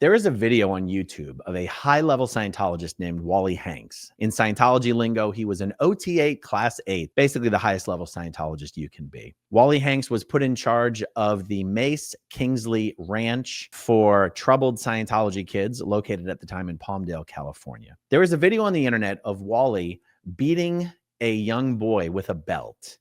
There is a video on YouTube of a high-level Scientologist named Wally Hanks. In Scientology lingo, he was an OT8 Class 8, basically the highest level Scientologist you can be. Wally Hanks was put in charge of the Mace Kingsley Ranch for troubled Scientology kids located at the time in Palmdale, California. There is a video on the internet of Wally beating a young boy with a belt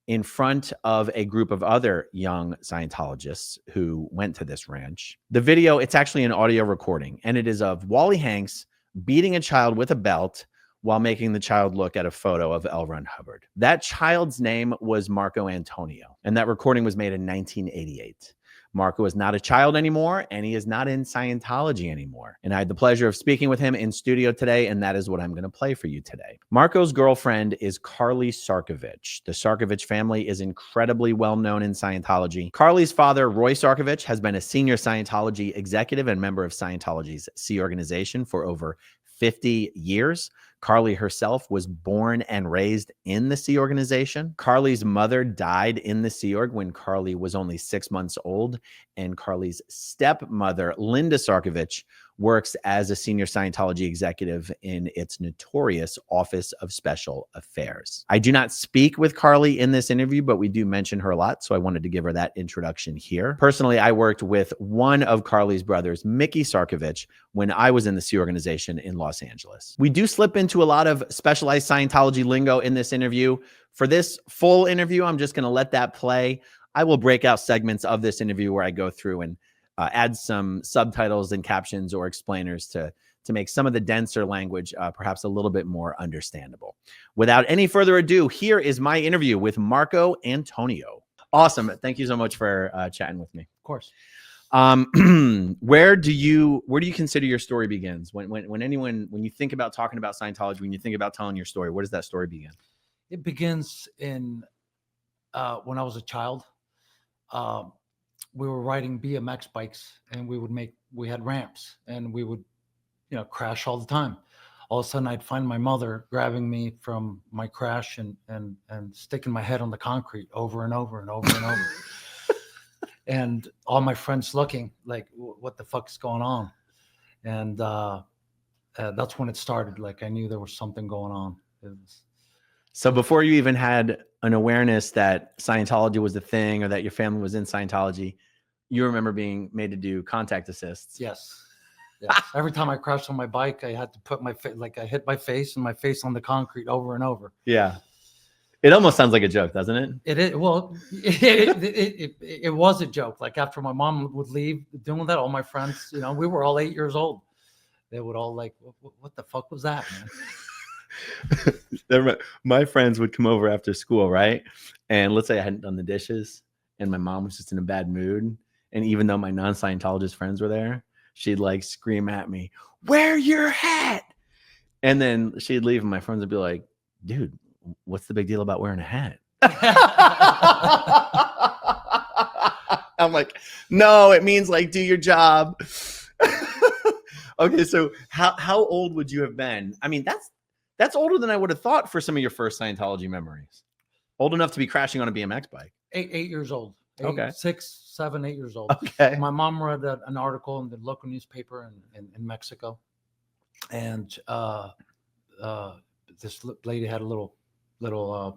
in front of a group of other young Scientologists who went to this ranch. The video, it's actually an audio recording, and it is of Wally Hanks beating a child with a belt while making the child look at a photo of L. Ron Hubbard. That child's name was Marco Antonio, and that recording was made in 1988. Marco is not a child anymore, and he is not in Scientology anymore. And I had the pleasure of speaking with him in studio today, and that is what I'm going to play for you today. Marco's girlfriend is Carly Sarkovich. The Sarkovich family is incredibly well known in Scientology. Carly's father, Roy Sarkovich, has been a senior Scientology executive and member of Scientology's Sea organization for over 50 years. Carly herself was born and raised in the Sea organization. Carly's mother died in the Sea Org when Carly was only 6 months old, and Carly's stepmother, Linda Sarkovich, works as a senior Scientology executive in its notorious Office of Special Affairs. I do not speak with Carly in this interview, but we do mention her a lot, so I wanted to give her that introduction here. Personally, I worked with one of Carly's brothers, Mickey Sarkovich, when I was in the Sea organization in Los Angeles. We do slip into a lot of specialized Scientology lingo in this interview. For this full interview, I'm just going to let that play. I will break out segments of this interview where I go through and add some subtitles and captions or explainers to make some of the denser language perhaps a little bit more understandable. Without any further ado, here is my interview with Marco Antonio. Awesome. Thank you so much for chatting with me. Of course. Where do you consider your story begins? When you think about talking about Scientology, when you think about telling your story, where does that story begin? It begins in when I was a child. We were riding BMX bikes, and we had ramps, and we would, crash all the time. All of a sudden, I'd find my mother grabbing me from my crash and sticking my head on the concrete over and over and over and over. And all my friends looking like, what the fuck is going on? And that's when it started. Like, I knew there was something going on. So before you even had an awareness that Scientology was the thing or that your family was in Scientology, you remember being made to do contact assists. Yes. Every time I crashed on my bike, I had to put my face, like I hit my face and my face on the concrete over and over. Yeah. It almost sounds like a joke, doesn't it? It is. Well, it was a joke. Like after my mom would leave doing that, all my friends, we were all 8 years old. They would all like, what the fuck was that, man? My friends would come over after school, right? And let's say I hadn't done the dishes and my mom was just in a bad mood. And even though my non-Scientologist friends were there, she'd like scream at me, "Wear your hat." And then she'd leave and my friends would be like, "Dude, what's the big deal about wearing a hat?" I'm like, "No, it means like do your job." Okay, so how old would you have been? I mean, that's older than I would have thought for some of your first Scientology memories. Old enough to be crashing on a BMX bike. 8 years old. Okay. 6, 7, 8 years old. Okay. My mom read an article in the local newspaper in Mexico, and this lady had a little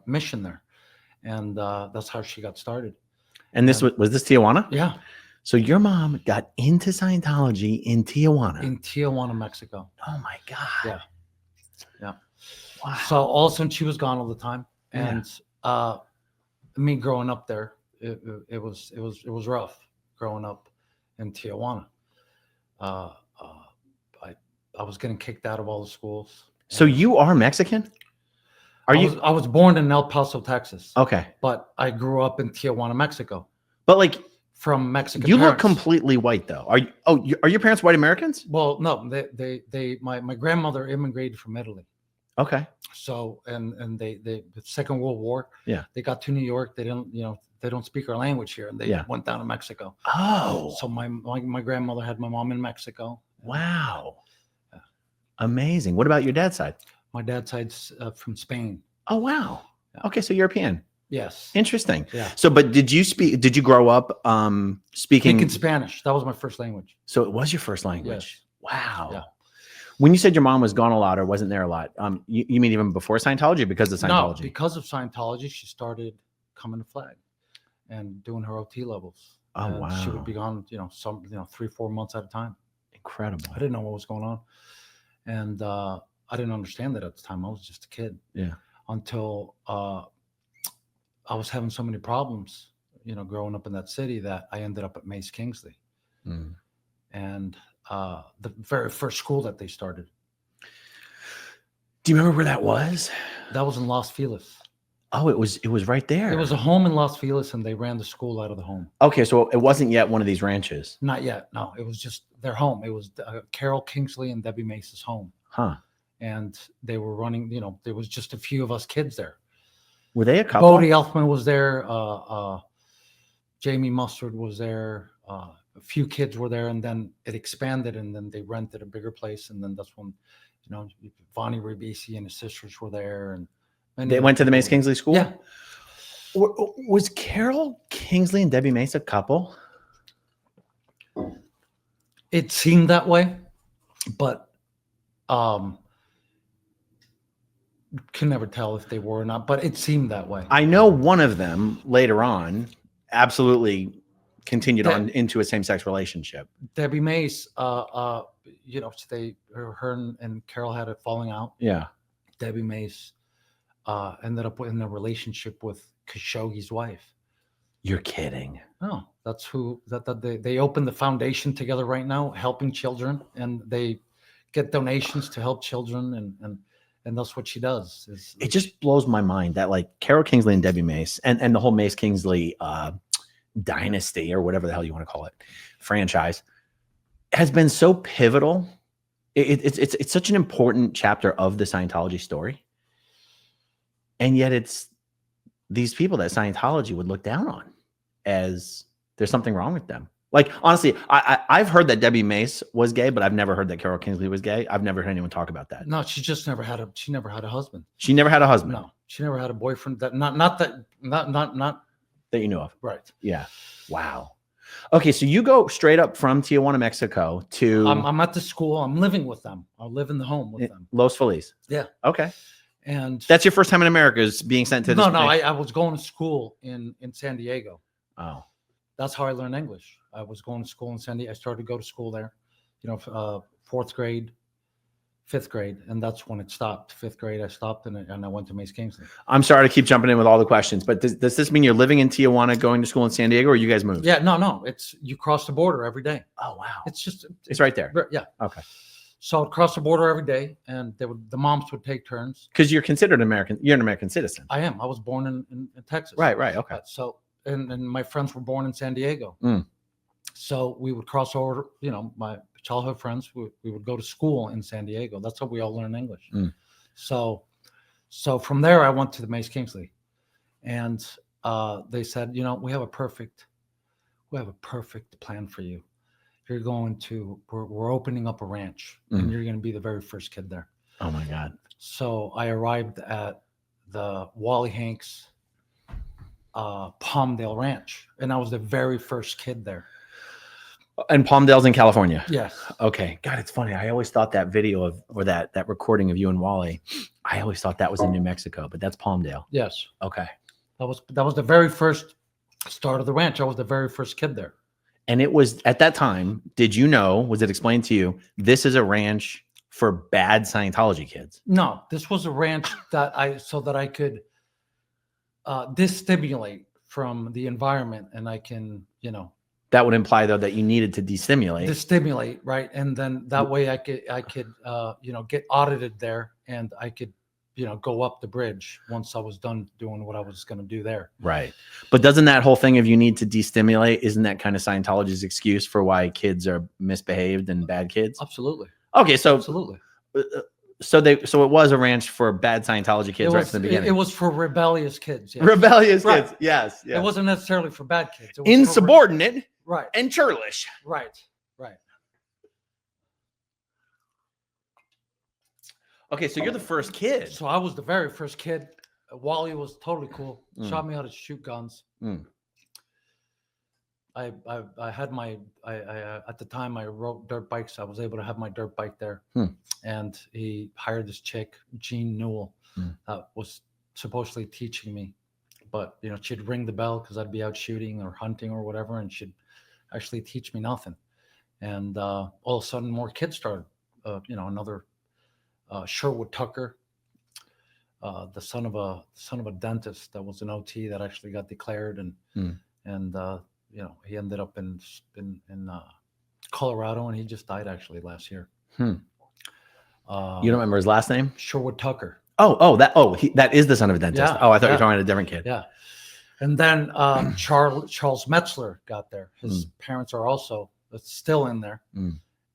mission there, and that's how she got started. And this was this Tijuana? Yeah. So your mom got into Scientology in Tijuana. In Tijuana, Mexico. Oh my God. Yeah. Wow. So all of a sudden she was gone all the time, and me growing up there, it was rough growing up in Tijuana. I was getting kicked out of all the schools. So you are Mexican? I was born in El Paso, Texas. Okay. But I grew up in Tijuana, Mexico. But like from Mexican you parents. look completely white though. Are your parents white Americans? Well, no, my grandmother immigrated from Italy. Okay. So and they the Second World War. Yeah. They got to New York. They don't speak our language here, and they went down to Mexico. Oh. So my grandmother had my mom in Mexico. Wow. Yeah. Amazing. What about your dad's side? My dad's side's from Spain. Oh wow. Okay, so European. Yes. Interesting. Yeah. So, but did you grow up speaking Speaking Spanish. That was my first language. So it was your first language. Yes. Wow. Yeah. When you said your mom was gone a lot or wasn't there a lot, you mean even before Scientology or because of No, Scientology? because of Scientology, she started coming to flag and doing her OT levels. Oh, and wow. She would be gone, 3-4 months at a time. Incredible. I didn't know what was going on. And I didn't understand that at the time. I was just a kid. Yeah. Until I was having so many problems, growing up in that city, that I ended up at Mace Kingsley. Mm. And the very first school that they started. Do you remember where that was? That was in Los Feliz. Oh, it was right there. It was a home in Los Feliz, and they ran the school out of the home. Okay, so it wasn't yet one of these ranches. Not yet. No, it was just their home. It was Carol Kingsley and Debbie Mace's home. Huh. And they were running, there was just a few of us kids there. Were they a couple? Bodie Elfman was there. Jamie Mustard was there. A few kids were there, and then it expanded, and then they rented a bigger place. And then that's when, Vonnie Ribisi and his sisters were there. And they went to the Mace Kingsley school? Yeah. Was Carol Kingsley and Debbie Mace a couple? It seemed that way, but can never tell if they were or not, but it seemed that way. I know one of them later on absolutely continued on into a same-sex relationship. Debbie Mace, her and Carol had a falling out. Yeah. Debbie Mace ended up in a relationship with Khashoggi's wife. You're kidding. Oh, that's who they opened the foundation together right now, helping children, and they get donations to help children, and that's what she does. It just blows my mind that like Carol Kingsley and Debbie Mace and the whole Mace Kingsley dynasty, or whatever the hell you want to call it, franchise, has been so pivotal. It's such an important chapter of the Scientology story. And yet it's these people that Scientology would look down on as there's something wrong with them. Like, honestly, I've heard that Debbie Mace was gay, but I've never heard that Carol Kingsley was gay. I've never heard anyone talk about that. No, she just never had she never had a husband. She never had a husband. No, she never had a boyfriend. Not that you know of. Right. Yeah. Wow. Okay, so you go straight up from Tijuana, Mexico to I'm at the school. I'm living with them. I live in the home with them. Los Feliz. Yeah. Okay. And that's your first time in America, is being sent to this No, I was going to school in San Diego. Oh. That's how I learned English. I was going to school in San Diego. I started to go to school there, 4th grade, 5th grade, and that's when it stopped. 5th grade, I stopped, and I went to Mace Kingsley. I'm sorry to keep jumping in with all the questions, but does this mean you're living in Tijuana, going to school in San Diego, or you guys moved? Yeah, no. It's you cross the border every day. Oh, wow. It's right there. Yeah. Okay. So I'd cross the border every day, and the moms would take turns. Because you're considered American. You're an American citizen. I am. I was born in Texas. Right. Okay. So and my friends were born in San Diego. Mm. So we would cross over, my childhood friends, we would go to school in San Diego. That's how we all learn English. Mm. So from there, I went to the Mace Kingsley, and they said, we have a perfect plan for you. You're going to, we're opening up a ranch, and you're going to be the very first kid there. Oh my God. So I arrived at the Wally Hanks Palmdale Ranch, and I was the very first kid there. And Palmdale's in California. Yes. Okay. God, it's funny. I always thought that video or that recording of you and Wally, I always thought that was in New Mexico, but that's Palmdale. Yes. Okay. That was the very first start of the ranch. I was the very first kid there. And it was at that time, was it explained to you, this is a ranch for bad Scientology kids? No, this was a ranch so that I could destimulate from the environment, and I can, That would imply, though, that you needed to destimulate, right? And then that way I could get audited there, and I could, go up the bridge once I was done doing what I was going to do there. Right. But doesn't that whole thing of you need to destimulate, isn't that kind of Scientology's excuse for why kids are misbehaved and bad kids? Absolutely. Okay, so absolutely. So it was a ranch for bad Scientology kids right from the beginning. It was for rebellious kids. Yes. Rebellious right. kids. Yes. It wasn't necessarily for bad kids. It was insubordinate. Right. And churlish. Right. Okay, so you're the first kid. So I was the very first kid. Wally was totally cool. Mm. Showed me how to shoot guns. Mm. I had my at the time I rode dirt bikes. I was able to have my dirt bike there, and he hired this chick, Jean Newell, that was supposedly teaching me. But you know, she'd ring the bell because I'd be out shooting or hunting or whatever, and she'd actually teach me nothing. And all of a sudden, more kids started. You know, another Sherwood Tucker, the son of a dentist that was an OT that actually got declared, and you know, he ended up in Colorado, and he just died actually last year. You don't remember his last name? Sherwood Tucker. That is the son of a dentist. Yeah, I thought you were talking about a different kid. Yeah. And then Charles Metzler got there. His parents are also still in there,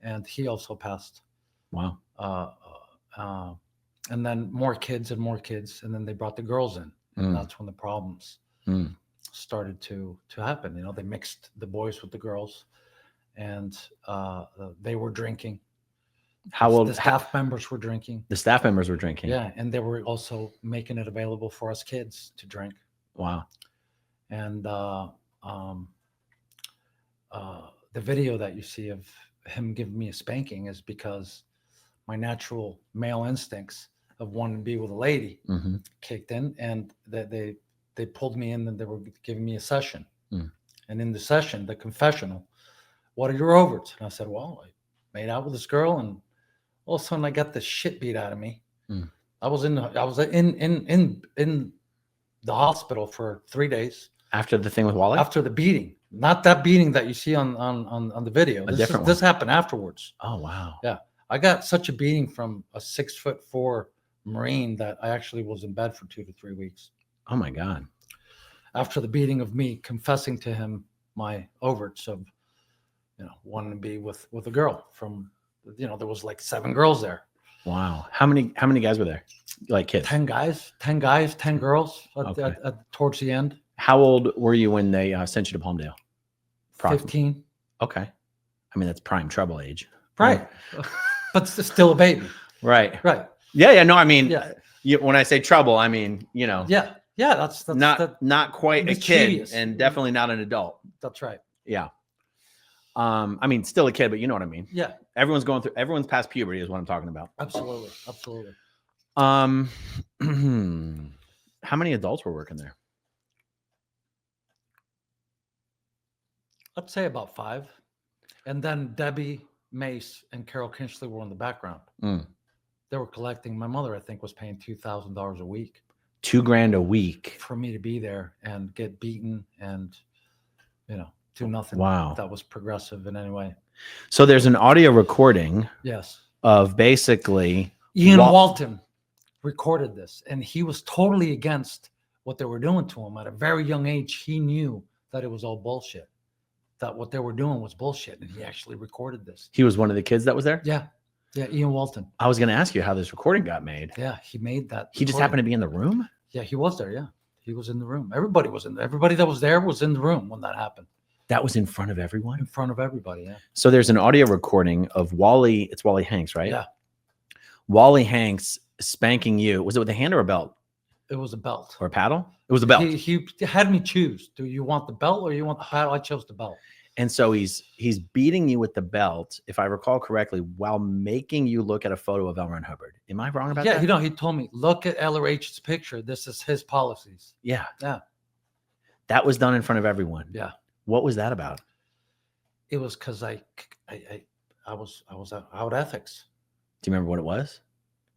and he also passed. Wow. And then more kids, and then they brought the girls in, and that's when the problems started to happen. You know, they mixed the boys with the girls, and they were drinking. How old? The staff members were drinking. The staff members were drinking. Yeah, and they were also making it available for us kids to drink. Wow. And the video that you see of him giving me a spanking is because my natural male instincts of wanting to be with a lady kicked in, and that they pulled me in and they were giving me a session. And in the session, the confessional, what are your overts? And I said, well, I made out with this girl, and all of a sudden I got the shit beat out of me. I was in the hospital for 3 days. After the thing with Wally? After the beating. Not that beating that you see on the video. This happened afterwards. Oh, wow. Yeah. I got such a beating from a 6'4" Marine that I actually was in bed for 2 to 3 weeks. Oh my God. After the beating of me confessing to him my overts of, you know, wanting to be with a girl from, you know, there was like 7 girls there. Wow. How many guys were there? Like kids? 10 guys, 10 girls towards the end. How old were you when they sent you to Palmdale? 15. Okay. I mean, that's prime trouble age. Right. But still a baby. Right. Right. Yeah. No, I mean, when I say trouble, I mean, you know. Yeah. Yeah. That's not quite a kid, mischievous. And definitely not an adult. That's right. Yeah. I mean, still a kid, but you know what I mean. Yeah. Everyone's past puberty is what I'm talking about. Absolutely. Absolutely. How many adults were working there? I'd say about 5. And then Debbie, Mace, and Carol Kingsley were in the background. They were collecting. My mother, I think, was paying $2,000 a week. $2,000 a week for me to be there and get beaten and, you know, do nothing. Wow. That was progressive in any way. So there's an audio recording. Yes. Of basically Ian Walton recorded this, and he was totally against what they were doing to him. At a very young age, he knew that it was all bullshit, that what they were doing was bullshit, and he actually recorded this. He was one of the kids that was there? Yeah. Yeah, Ian Walton. I was going to ask you how this recording got made. Yeah, he made that. He just happened to be in the room? Yeah, he was there, yeah. He was in the room. Everybody was in there. Everybody that was there was in the room when that happened. That was in front of everyone? In front of everybody, yeah. So there's an audio recording of Wally. It's Wally Hanks, right? Yeah. Wally Hanks spanking you. Was it with a hand or a belt? It was a belt. Or a paddle? It was a belt. He had me choose. Do you want the belt or you want the paddle? I chose the belt. And so he's beating you with the belt, if I recall correctly, while making you look at a photo of L. Ron Hubbard. Am I wrong about that? Yeah, you know, he told me, look at LRH's picture. This is his policies. Yeah. Yeah. That was done in front of everyone. Yeah. What was that about? It was because I was out ethics. Do you remember what it was?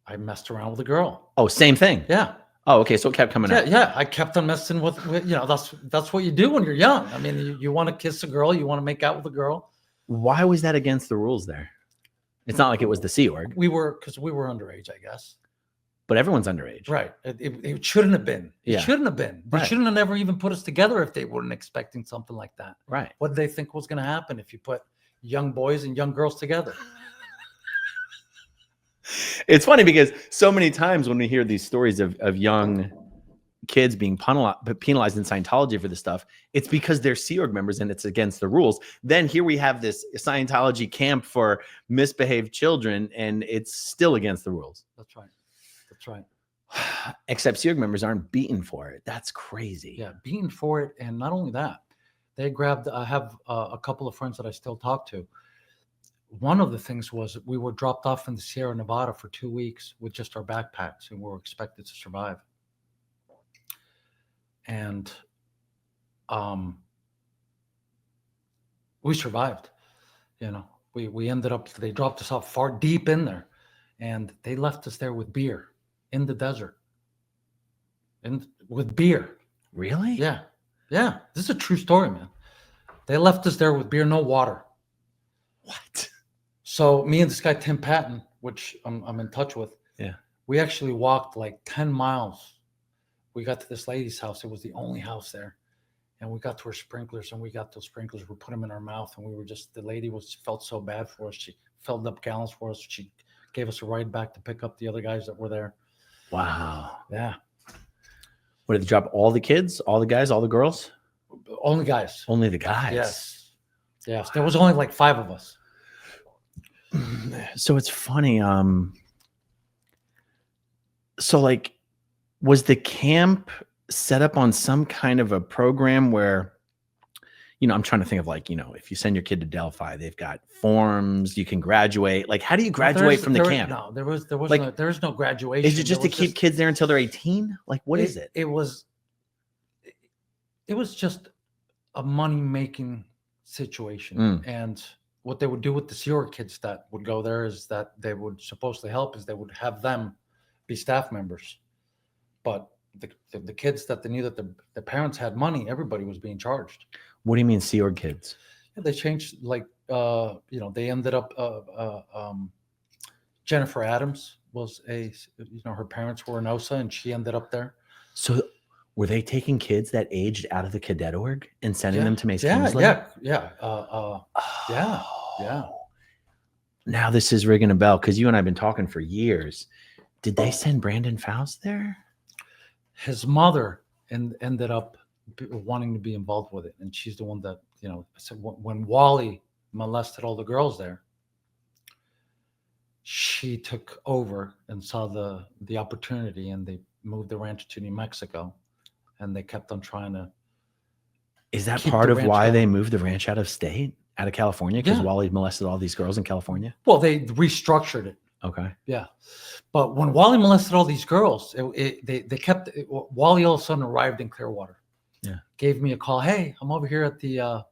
I messed around with a girl. Oh, same thing. Yeah. Oh, okay. So it kept coming up. Yeah. I kept on messing with, you know, that's what you do when you're young. I mean, you want to kiss a girl, you want to make out with a girl. Why was that against the rules there? It's not like it was the Sea Org. Because we were underage, I guess. But everyone's underage. Right. It shouldn't have been. Yeah. It shouldn't have been. They shouldn't have never even put us together if they weren't expecting something like that. Right. What did they think was going to happen if you put young boys and young girls together? It's funny because so many times when we hear these stories of young kids being penalized in Scientology for this stuff, it's because they're Sea Org members and it's against the rules. Then here we have this Scientology camp for misbehaved children and it's still against the rules. That's right. That's right. Except SEARG members aren't beaten for it. That's crazy. Yeah, beaten for it. And not only that, they grabbed, I have a couple of friends that I still talk to. One of the things was we were dropped off in the Sierra Nevada for 2 weeks with just our backpacks, and we were expected to survive. And we survived. You know, we ended up, they dropped us off far deep in there, and they left us there with beer in the desert. And with beer. Really? Yeah. Yeah. This is a true story, man. They left us there with beer, no water. What? So me and this guy, Tim Patton, which I'm in touch with. Yeah. We actually walked like 10 miles. We got to this lady's house. It was the only house there. And we got to her sprinklers, and we got those sprinklers. We put them in our mouth, and we were just, the lady felt so bad for us. She filled up gallons for us. She gave us a ride back to pick up the other guys that were there. Wow. Yeah. What, did they drop all the kids, all the guys, all the girls? Only guys. Only the guys. Yes. Yes. There was only like 5 of us. So it's funny. So like, was the camp set up on some kind of a program where, you know, I'm trying to think of like, you know, if you send your kid to Delphi, they've got forms, you can graduate. Like, how do you graduate from the camp? No, there was Like, no graduation. Is it just to keep kids there until they're 18? Like, what is it? It was just a money-making situation. And what they would do with the Sierra kids that would go there is that they would supposedly help, is they would have them be staff members. But the kids that they knew that the parents had money, everybody was being charged. What do you mean, Sea Org kids? Yeah, they changed, like, you know, they ended up, Jennifer Adams was her parents were in OSA, and she ended up there. So were they taking kids that aged out of the cadet org and sending them to Mace Yeah, Kingsley? yeah. Now this is ringing a bell, because you and I have been talking for years. Did they send Brandon Faust there? His mother ended up wanting to be involved with it, and she's the one that, you know, said when Wally molested all the girls there, she took over and saw the opportunity, and they moved the ranch to New Mexico, and they kept on trying to. Is that part of why they moved the ranch out of state, out of California? Because Wally molested all these girls in California? Well, they restructured it. Okay. Yeah. But when Wally molested all these girls, they kept Wally all of a sudden arrived in Clearwater. Yeah. Gave me a call. Hey, I'm over here at the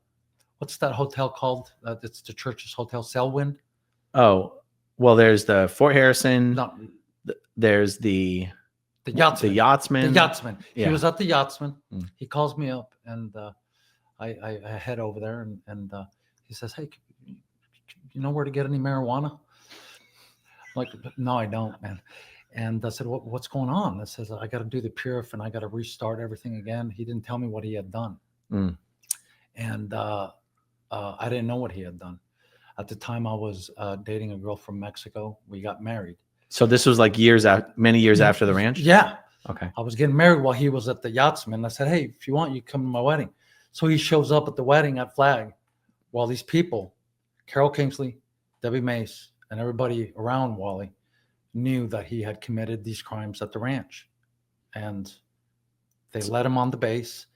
what's that hotel called? It's the church's hotel, Selwyn. Oh, well, there's the Fort Harrison. No, there's the Yachtsman. The Yachtsman. The Yachtsman. Yeah. He was at the Yachtsman. Mm. He calls me up, and I head over there, and he says, "Hey, you know where to get any marijuana?" I'm like, no, I don't, man. And I said, what's going on? I says, I got to do the purif, and I got to restart everything again. He didn't tell me what he had done. And I didn't know what he had done. At the time, I was dating a girl from Mexico. We got married. So this was like many years after the ranch? Yeah. Okay. I was getting married while he was at the Yachtsman. I said, hey, if you want, you come to my wedding. So he shows up at the wedding at Flag, while these people, Carol Kingsley, Debbie Mace, and everybody around Wally knew that he had committed these crimes at the ranch. And they let him on the base.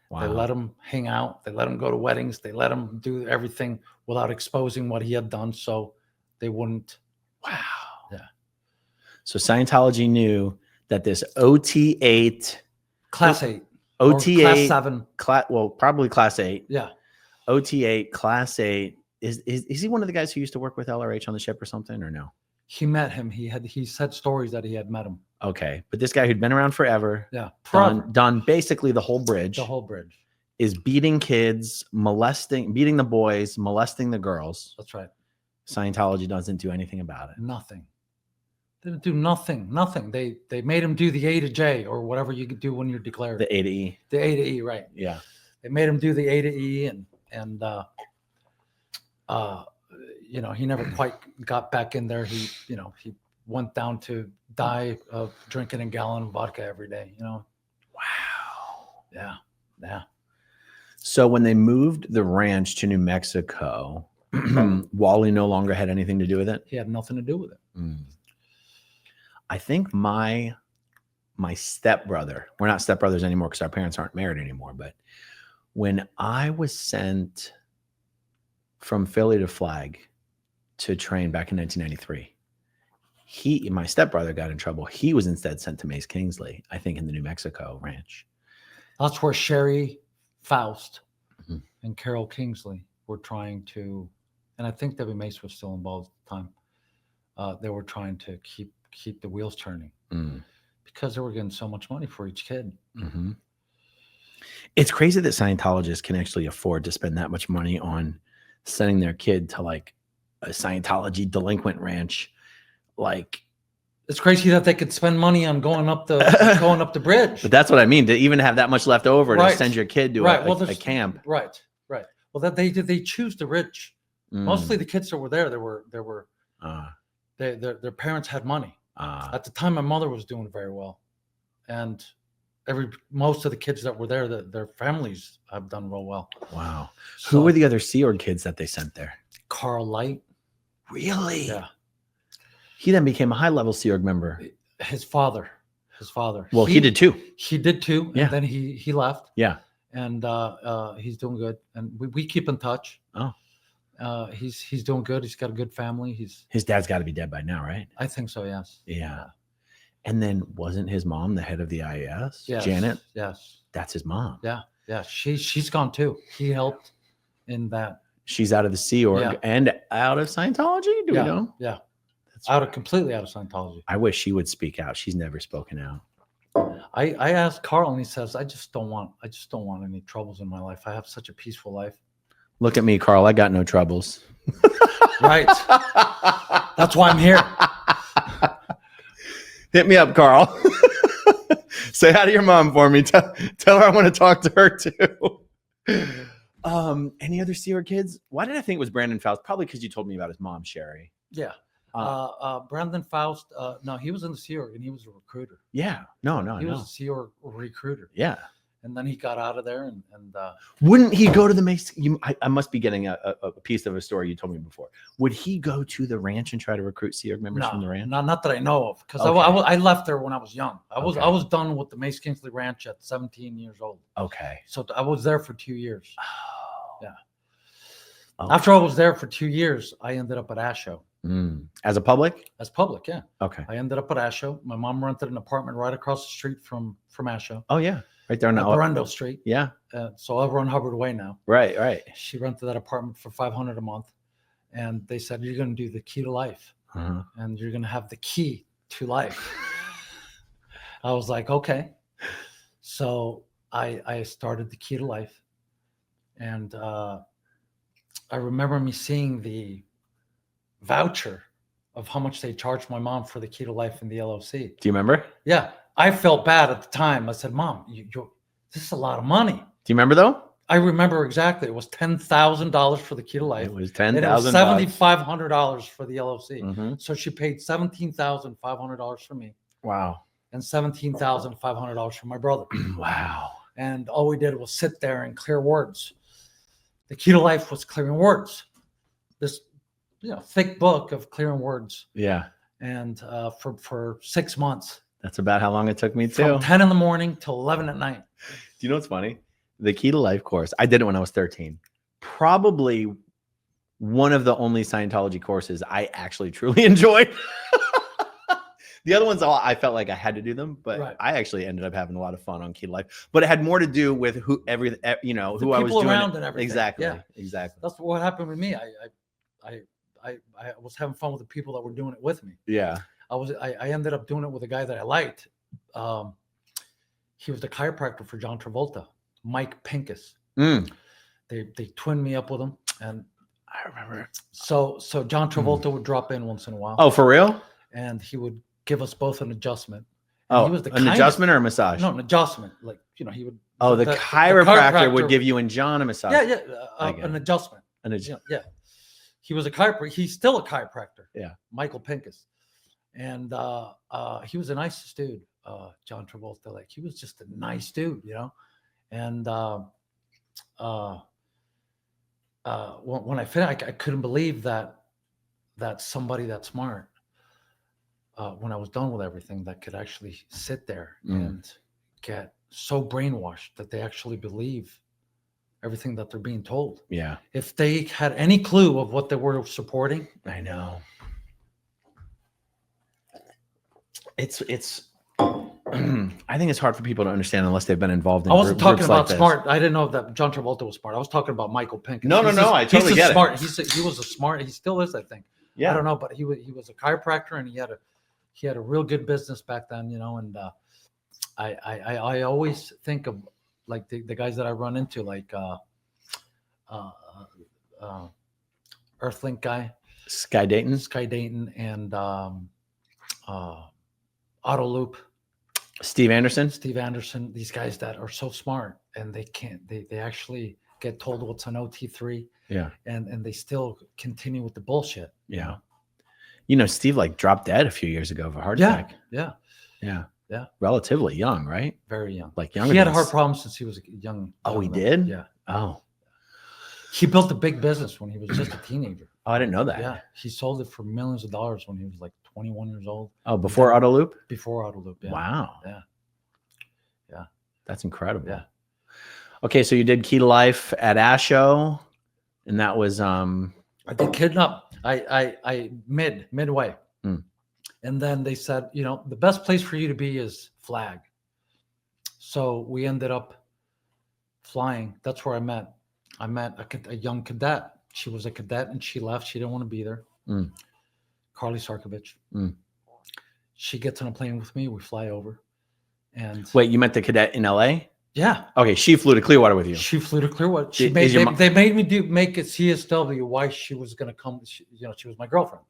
Wow. They let him hang out. They let him go to weddings. They let him do everything without exposing what he had done, so they wouldn't. Wow. Yeah. So Scientology knew that this OT8. Class 8. OT8. Class 7. Well, probably Class 8. Yeah. OT8, Class 8. Is he one of the guys who used to work with LRH on the ship or something, or no? He met him. He said stories that he had met him. Okay. But this guy who'd been around forever. Yeah. Done basically the whole bridge. The whole bridge. Is beating kids, beating the boys, molesting the girls. That's right. Scientology doesn't do anything about it. Nothing. They didn't do nothing. Nothing. They made him do the A to J, or whatever you could do when you're declared. The A to E. The A to E, right. Yeah. They made him do the A to E, and you know, he never quite got back in there. He went down to die of drinking a gallon of vodka every day, you know. Wow. Yeah. Yeah. So when they moved the ranch to New Mexico, Wally no longer had anything to do with it? He had nothing to do with it. I think my my stepbrother, we're not stepbrothers anymore because our parents aren't married anymore. But when I was sent from Philly to Flag to train back in 1993, my stepbrother got in trouble. He was instead sent to Mace Kingsley, I think in the New Mexico ranch. That's where Sherry Faust Mhm. and Carol Kingsley were trying to, and I think Debbie Mace was still involved at the time. They were trying to keep the wheels turning because they were getting so much money for each kid. Mm-hmm. It's crazy that Scientologists can actually afford to spend that much money on sending their kid to like a Scientology delinquent ranch. Like, it's crazy that they could spend money on going up the bridge. But that's what I mean, to even have that much left over Right. to send your kid to a camp. Right. Well, that they choose the rich. Mostly the kids that were there, their parents had money. At the time, my mother was doing very well, and most of the kids that were there, their families have done real well. Wow. So, who were the other Sea Org kids that they sent there? Carl Light. Really? Yeah. He then became a high-level Sea Org member. His father. Well, he did too. He did too. Yeah. And then he left. Yeah. And he's doing good. And we keep in touch. Oh. He's doing good. He's got a good family. His dad's got to be dead by now, right? I think so. Yes. Yeah. And then wasn't his mom the head of the IAS? Yes. Janet? Yes. That's his mom. Yeah. Yeah. She's gone too. He helped in that. She's out of the Sea Org and out of Scientology? Do we know? Yeah. That's completely out of Scientology. I wish she would speak out. She's never spoken out. I asked Carl, and he says, I just don't want any troubles in my life. I have such a peaceful life. Look at me, Carl. I got no troubles. Right. That's why I'm here. Hit me up, Carl. Say hi to your mom for me. Tell her I want to talk to her too. Any other Sea Org kids? Why did I think it was Brandon Faust? Probably because you told me about his mom, Sherry. Yeah. Brandon Faust. No, he was in the Sea Org and he was a recruiter. Yeah. No. He was a Sea Org recruiter. Yeah. And then he got out of there and wouldn't he go to the Mace? I must be getting a piece of a story you told me before. Would he go to the ranch and try to recruit Sea Org members from the ranch? Not that I know of, because Okay. I left there when I was young. I Okay. was done with the Mace Kingsley Ranch at 17 years old. Okay. So I was there for 2 years. Oh. Yeah. Okay. After I was there for 2 years, I ended up at Asho. As a public? As public, yeah. Okay. I ended up at Asho. My mom rented an apartment right across the street from Asho. Oh yeah, right there on Brendo Street. Yeah. So over on Hubbard Way now. Right. She rented that apartment for $500 a month, and they said, "You're going to do the key to life, and you're going to have the key to life." I was like, "Okay." So I started the key to life, and I remember me seeing the voucher of how much they charged my mom for the key to life in the LOC. Do you remember? Yeah, I felt bad at the time. I said, "Mom, this is a lot of money." Do you remember though? I remember exactly. It was $10,000 for the key to life. It was And it was $10,000. $7,500 for the LOC. Mhm. So she paid $17,500 for me Wow. and $17,500 for my brother. Wow. And all we did was sit there and clear words. The key to life was clearing words. This thick book of clearing words. Yeah. And for 6 months. That's about how long it took me too. From 10 in the morning till 11 at night. Do you know what's funny? The Key to Life course, I did it when I was 13. Probably one of the only Scientology courses I actually truly enjoyed. The other ones, I felt like I had to do them, but Right. I actually ended up having a lot of fun on Key to Life. But it had more to do with who I was doing. Around and everything. Exactly. Yeah. Exactly. That's what happened with me. I was having fun with the people that were doing it with me. Yeah. I ended up doing it with a guy that I liked. He was the chiropractor for John Travolta, Mike Pincus. They twinned me up with him, and I remember. So John Travolta would drop in once in a while. Oh, for real? And he would give us both an adjustment. And Oh, he was an adjustment or a massage? No, an adjustment. Like he would. Oh, the chiropractor would give you and John a massage. Yeah, an adjustment. Yeah. He was a chiropractor. He's still a chiropractor. Yeah. Michael Pincus. And he was the nicest dude, John Travolta. Like, he was just a nice dude, And when I finished, I couldn't believe that somebody that smart when I was done with everything, that could actually sit there Mm. and get so brainwashed that they actually believe everything that they're being told. Yeah. If they had any clue of what they were supporting, I know. It's I think it's hard for people to understand unless they've been involved in I wasn't talking groups like about this. smart. I didn't know that John Travolta was smart. I was talking about Michael Pincus. No, I totally he's get smart. it. He was a smart. He still is, I think. Yeah. I don't know, but he was a chiropractor, and he had a real good business back then, And I always think of like the guys that I run into, like Earthlink guy, Sky Dayton. Sky Dayton, and Auto Loop, Steve Anderson. Steve Anderson. These guys that are so smart, and they can't. They actually get told what's an OT3. Yeah. And they still continue with the bullshit. Yeah. Steve like dropped dead a few years ago of a heart Yeah. attack. Yeah. Yeah. Yeah. Relatively young, right? Very young. Like younger. He had than heart us. problems since he was young. Oh, he man. did? Yeah. Oh. He built a big business when he was just a teenager. Oh, I didn't know that. Yeah. He sold it for millions of dollars when he was like 21 years old. Oh, before Auto Loop? Before Auto Loop. Yeah. Wow. Yeah. Yeah. That's incredible. Yeah. Okay, so you did Key to Life at ASHO, and that was I did Kidnap. I midway. Hmm. And then they said, the best place for you to be is Flag. So we ended up flying. That's where I met. I met a young cadet. She was a cadet and she left. She didn't want to be there. Mm. Carly Sarkovich. Mm. She gets on a plane with me. We fly over. And Wait, you met the cadet in LA? yeah. Okay, she flew to Clearwater with you. She flew to Clearwater. Is your They made me make a CSW why she was going to come. She was my girlfriend.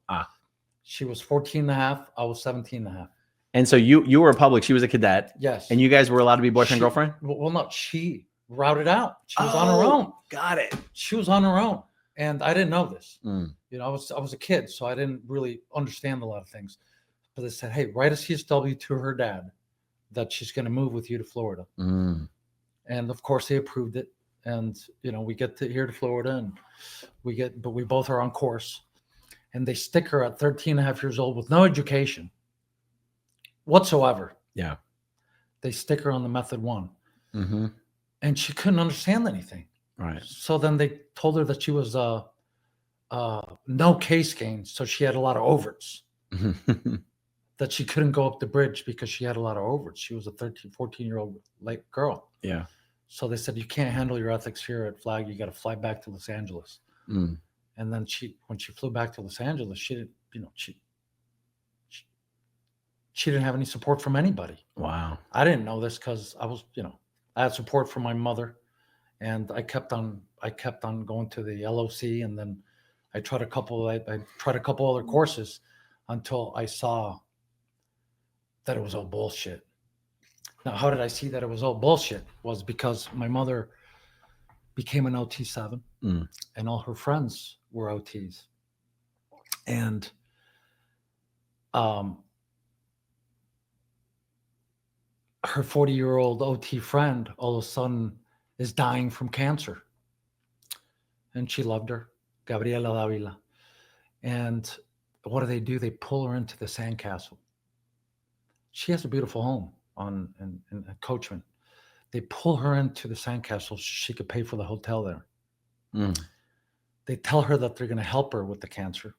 She was 14 and a half. I was 17 and a half. And so you were a public. She was a cadet. Yes. And you guys were allowed to be boyfriend, girlfriend? Well, no, she routed out. She was on her own. Got it. She was on her own. And I didn't know this. Mm. I was a kid, so I didn't really understand a lot of things. But they said, hey, write a CSW to her dad that she's going to move with you to Florida. Mm. And of course they approved it. And, we get here to Florida and but we both are on course. And they stick her at 13 and a half years old with no education whatsoever. Yeah. They stick her on the method 1. Mm-hmm. And she couldn't understand anything. Right. So then they told her that she was no case gains. So she had a lot of overts. That she couldn't go up the bridge because she had a lot of overts. She was a 13, 14-year-old girl. Yeah. So they said, you can't handle your ethics here at Flag. You got to fly back to Los Angeles. Mm. And then when she flew back to Los Angeles, she didn't, she didn't have any support from anybody. Wow. I didn't know this because I was, I had support from my mother, and I kept on going to the LOC, and then I tried a couple other courses until I saw that it was all bullshit. Now, how did I see that it was all bullshit? Was because my mother became an OT7, and all her friends were OTs. And her 40-year-old OT friend all of a sudden is dying from cancer. And she loved her, Gabriela Davila. And what do? They pull her into the sandcastle. She has a beautiful home in Coachman. They pull her into the sandcastle so she could pay for the hotel there. Mm. They tell her that they're going to help her with the cancer.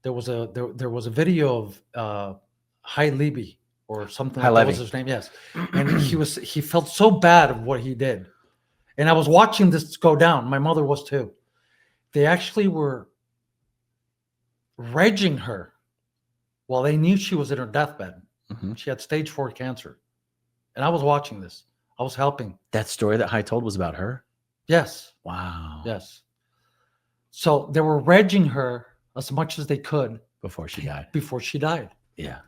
There was a video of Hi Libby or something. That was his name. Yes, and he felt so bad of what he did, and I was watching this go down. My mother was too. They actually were regging her while they knew she was in her deathbed. Mm-hmm. She had stage 4 cancer, and I was watching this. I was helping. That story that High told was about her? Yes. Wow. Yes. So they were regging her as much as they could before she died. Yeah.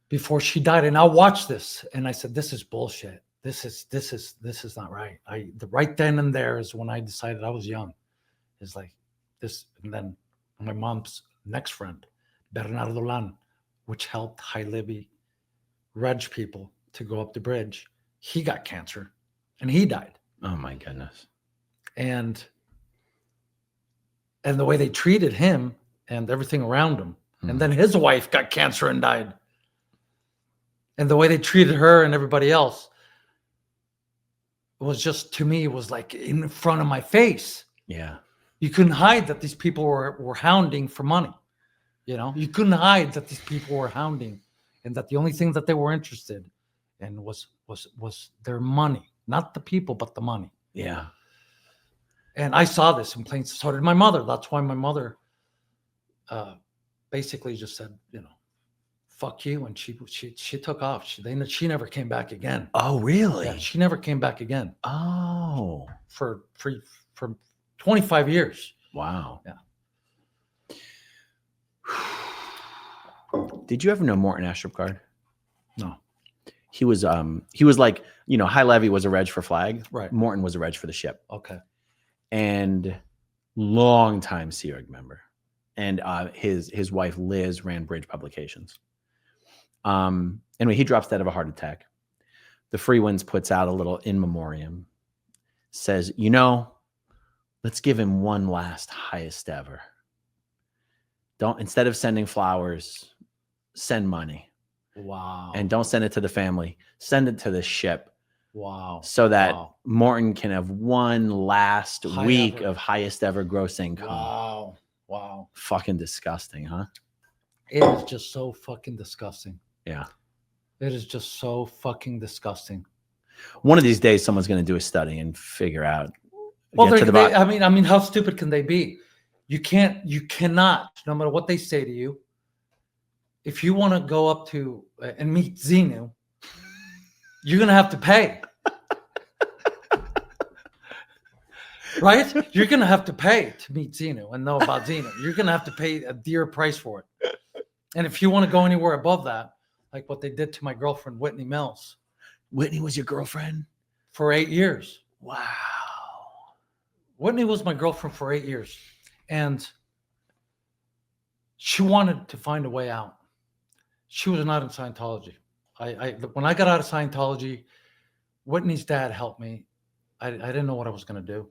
Before she died. And I watched this and I said, this is bullshit. This is not right. The right then and there is when I decided I was young. It's like this. And then my mom's next friend, Bernardo Lan, which helped High Libby reg people to go up the bridge. He got cancer and he died. Oh my goodness. And the way they treated him and everything around him And then his wife got cancer and died. And the way they treated her and everybody else was just, to me, it was like in front of my face. Yeah. You couldn't hide that these people were hounding for money. You know, you couldn't hide that these people were hounding, and that the only thing that they were interested in was their money, not the people, but the money. Yeah. And I saw this in plain. So did my mother. That's why my mother basically just said, you know, fuck you, and she took off. She never came back again. Oh, really? Yeah, she never came back again. Oh, for 25 years. Wow. Yeah. Did you ever know Morton Astrop? No. He was like, you know, High Levy was a reg for Flag. Right. Morton was a reg for the ship. Okay. And long time Sea Org member. And his wife Liz ran Bridge Publications. Anyway, he drops dead of a heart attack. The Free Winds puts out a little in memoriam, says, you know, let's give him one last highest ever. Instead of sending flowers, send money. Wow. And don't send it to the family. Send it to the ship. Wow. So that Morton can have one last week ever. of highest ever gross income. Wow. Wow. Fucking disgusting, huh? It is just so fucking disgusting. Yeah. It is just so fucking disgusting. One of these days, someone's going to do a study and figure out. Well, I mean, how stupid can they be? You cannot, no matter what they say to you, if you want to go up to and meet Xenu, you're going to have to pay. Right? You're going to have to pay to meet Xenu and know about Xenu. You're going to have to pay a dear price for it. And if you want to go anywhere above that, like what they did to my girlfriend, Whitney Mills. Whitney was your girlfriend? For 8 years. Wow. Whitney was my girlfriend for 8 years. And she wanted to find a way out. She was not in Scientology. When I got out of Scientology, Whitney's dad helped me. I didn't know what I was going to do.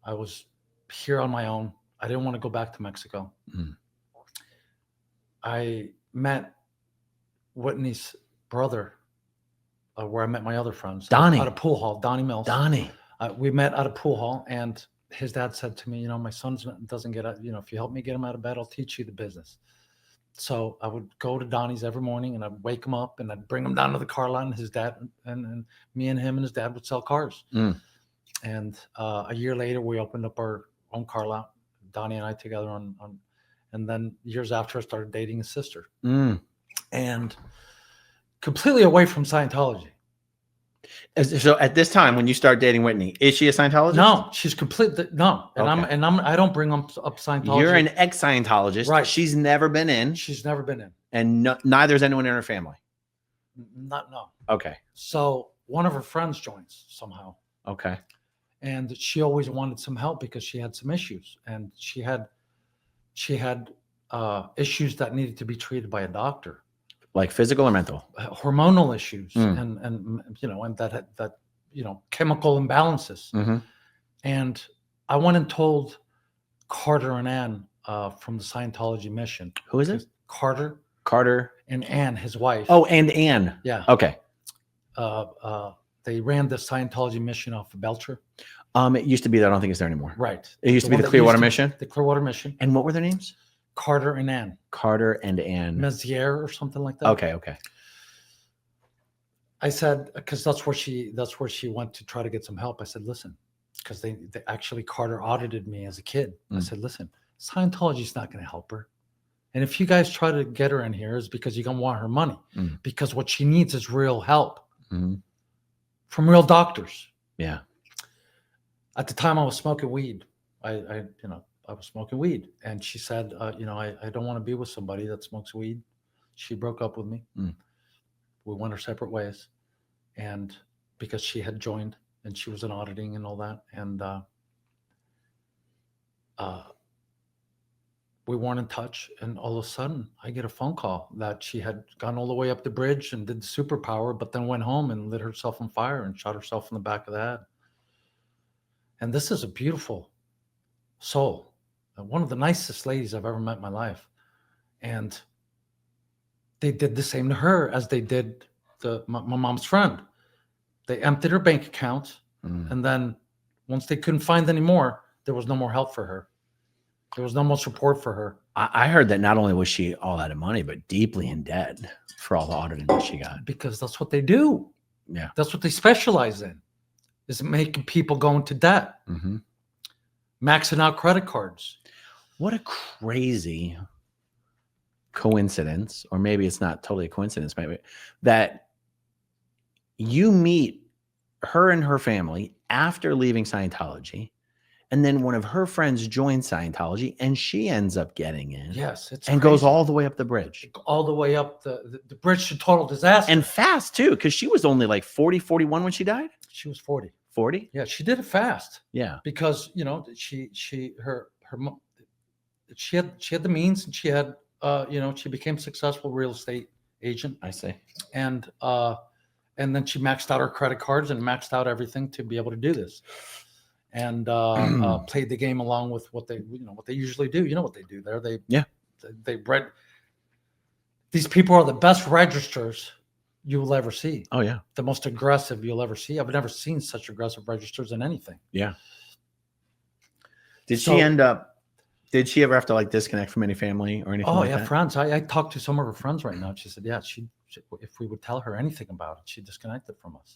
I was here on my own. I didn't want to go back to Mexico. Mm. I met Whitney's brother, where I met my other friends. Donnie. Out of Pool Hall, Donnie Mills. Donnie. We met at a pool hall, and his dad said to me, you know, my son doesn't get out, you know, if you help me get him out of bed, I'll teach you the business. So I would go to Donnie's every morning, and I'd wake him up, and I'd bring him down to the car lot, and his dad and me and him and his dad would sell cars. Mm. And a year later, we opened up our own car lot, Donnie and I together and then years after, I started dating his sister. Mm. And completely away from Scientology. So at this time, when you start dating Whitney, is she a Scientologist? No, she's completely no. And Okay. I don't bring up Scientology. You're an ex-Scientologist, right? She's never been in. She's never been in, and neither is anyone in her family. No. Okay. So one of her friends joins somehow. Okay. And she always wanted some help because she had some issues, and she had issues that needed to be treated by a doctor. Like physical or mental? Hormonal issues and you know, and that you know, chemical imbalances. Mm-hmm. And I went and told Carter and Ann from the Scientology mission. Who is it? Carter and Ann, his wife. Oh, and Ann. Yeah. Okay. They ran the Scientology mission off of Belcher. It used to be there. I don't think it's there anymore. Right. It used to be the Clearwater mission. The Clearwater mission. And what were their names? Carter and Ann. Carter and Ann. Meziere or something like that. Okay. I said, because that's where she went to try to get some help. I said, listen, because they actually, Carter audited me as a kid. I said, listen, Scientology's not going to help her. And if you guys try to get her in here, it's because you're going to want her money. Because what she needs is real help from real doctors. Yeah. At the time I was smoking weed. I was smoking weed. And she said, I don't want to be with somebody that smokes weed. She broke up with me. We went our separate ways. And because she had joined and she was in auditing and all that. And we weren't in touch. And all of a sudden I get a phone call that she had gone all the way up the bridge and did the superpower, but then went home and lit herself on fire and shot herself in the back of the head. And this is a beautiful soul. One of the nicest ladies I've ever met in my life. And they did the same to her as they did my mom's friend. They emptied her bank account, and then once they couldn't find any more, there was no more help for her. There was no more support for her. I heard that not only was she all out of money, but deeply in debt for all the auditing that she got. Because that's what they do. Yeah. That's what they specialize in, is making people go into debt. Maxing out credit cards. What a crazy coincidence, or maybe it's not totally a coincidence, maybe, that you meet her and her family after leaving Scientology, and then one of her friends joins Scientology and she ends up getting in. Yes, it's and crazy. Goes all the way up the bridge. All the way up the bridge to total disaster. And fast too, because she was only like 40, 41 when she died. She was 40. 40? Yeah, she did it fast. Yeah. Because, she had the means, and she had she became a successful real estate agent. I see. And then she maxed out her credit cards and maxed out everything to be able to do this. And played the game along with what they usually do. You know what they do there? They bred. These people are the best registers you will ever see. Oh yeah, the most aggressive you'll ever see. I've never seen such aggressive registers in anything. Yeah. Did she ever have to like disconnect from any family or anything? Oh, yeah, friends. I talked to some of her friends right now. She said, yeah, she if we would tell her anything about it, she disconnected from us.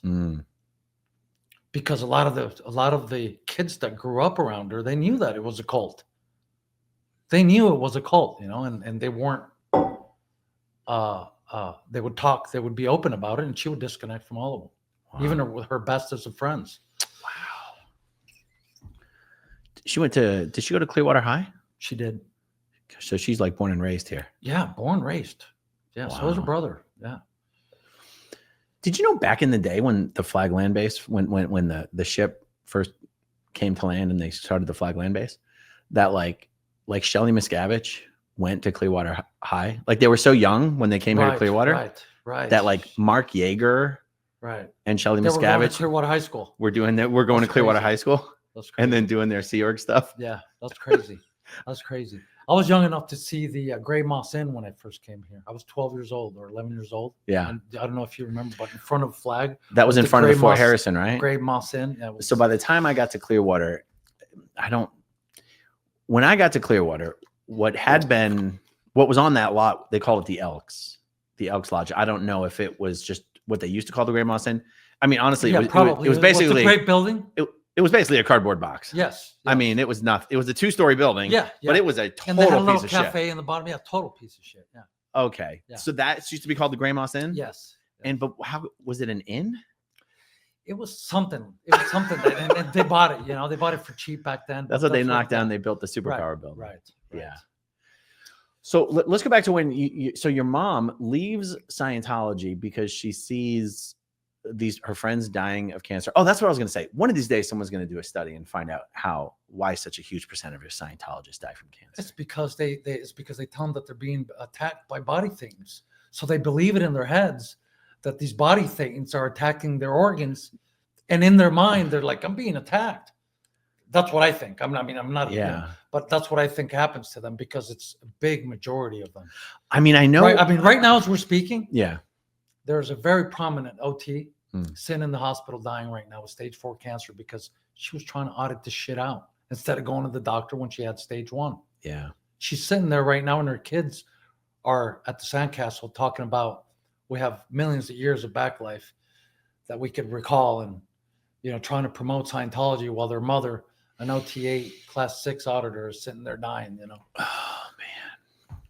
Because a lot of the kids that grew up around her, they knew that it was a cult. They knew it was a cult, and they weren't. They would talk. They would be open about it, and she would disconnect from all of them, even with her bestest of friends. Wow. Did she go to Clearwater High? She did. So she's like born and raised here. Yeah, born, raised. Yeah, so was her brother. Yeah. Did you know back in the day when the Flag Land Base, when the ship first came to land and they started the Flag Land Base, that like Shelley Miscavige went to Clearwater High? Like they were so young when they came here to Clearwater. Right. That like Mark Yeager and Shelley Miscavige. We're going to Clearwater High School. We're doing that. We're going to Clearwater High School. That's crazy. And then doing their Sea Org stuff. Yeah, that's crazy. That's crazy. I was young enough to see the Grey Moss Inn when I first came here. I was 12 years old or 11 years old. Yeah. And I don't know if you remember, but in front of the flag. That was in front of Fort Harrison, right? Grey Moss Inn. Yeah, so by the time I got to Clearwater, when I got to Clearwater, what was on that lot, they call it the Elks Lodge. I don't know if it was just what they used to call the Grey Moss Inn. I mean, honestly, it was basically a great building. It was basically a cardboard box. Yes. I mean, it was nothing. It was a 2-story building. Yeah. But it was a total and they had a little piece of shit. cafe in the bottom. Yeah, total piece of shit. Yeah. Okay. Yeah. So that used to be called the Grey Moss Inn? Yes. And how was it an inn? It was something. And they bought it. They bought it for cheap back then. That's what they knocked down. They built the superpower building. Right. Yeah. So let's go back to when so your mom leaves Scientology because she sees her friends dying of cancer. Oh, that's what I was going to say. One of these days, someone's going to do a study and find out why such a huge percentage of Scientologists die from cancer. It's because they tell them that they're being attacked by body things. So they believe it in their heads that these body things are attacking their organs, and in their mind, they're like, I'm being attacked. That's what I think. I'm not. Yeah. But that's what I think happens to them because it's a big majority of them. I mean, I know. Right now as we're speaking. Yeah. There's a very prominent OT sitting in the hospital dying right now with stage 4 cancer because she was trying to audit this shit out instead of going to the doctor when she had stage 1. Yeah. She's sitting there right now and her kids are at the sandcastle talking about we have millions of years of back life that we could recall and, trying to promote Scientology while their mother, an OT8 class 6 auditor, is sitting there dying, Oh, man.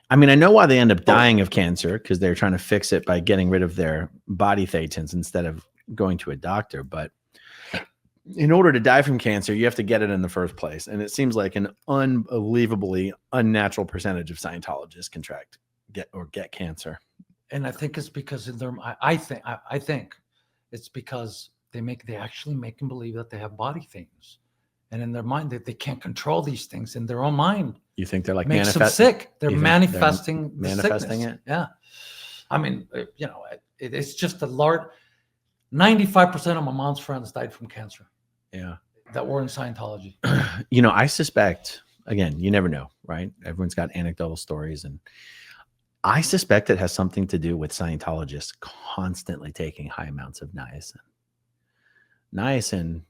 I mean, I know why they end up dying of cancer because they're trying to fix it by getting rid of their body thetans instead of going to a doctor. But in order to die from cancer, you have to get it in the first place. And it seems like an unbelievably unnatural percentage of Scientologists get cancer. And I think it's because I think it's because they actually make them believe that they have body things. And in their mind, that they can't control these things in their own mind. You think they're like makes them sick? They're manifesting it. Yeah, I mean, it's just a large. 95% of my mom's friends died from cancer. Yeah, that were in Scientology. I suspect again, you never know, right? Everyone's got anecdotal stories, and I suspect it has something to do with Scientologists constantly taking high amounts of niacin. Niacin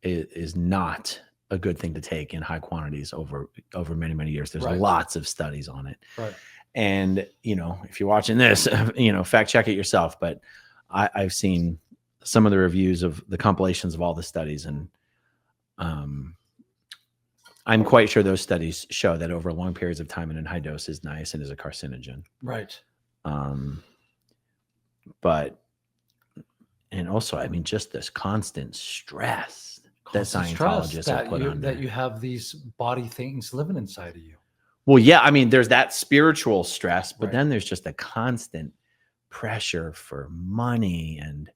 is not a good thing to take in high quantities over many, many years. There's Right. lots of studies on it. Right. And, you know, if you're watching this, you know, fact check it yourself. But I've seen some of the reviews of the compilations of all the studies, and I'm quite sure those studies show that over long periods of time and in high doses, niacin is a carcinogen. Right. But, and also, I mean, just this constant stress that Scientologists are put under. That you have these body things living inside of you. Well, yeah, I mean, there's that spiritual stress, but Right. then there's just a constant pressure for money and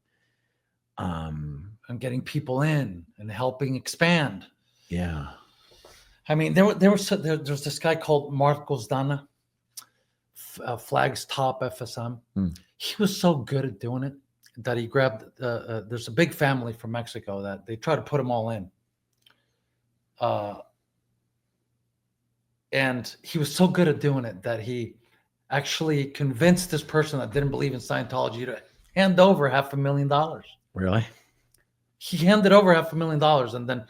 getting people in and helping expand. Yeah. I mean, there's this guy called Marcos Dana, Flag's top FSM. He was so good at doing it that he grabbed. There's a big family from Mexico that they try to put them all in. And he was so good at doing it that he actually convinced this person that didn't believe in Scientology to hand over $500,000. Really? He handed over $500,000, and then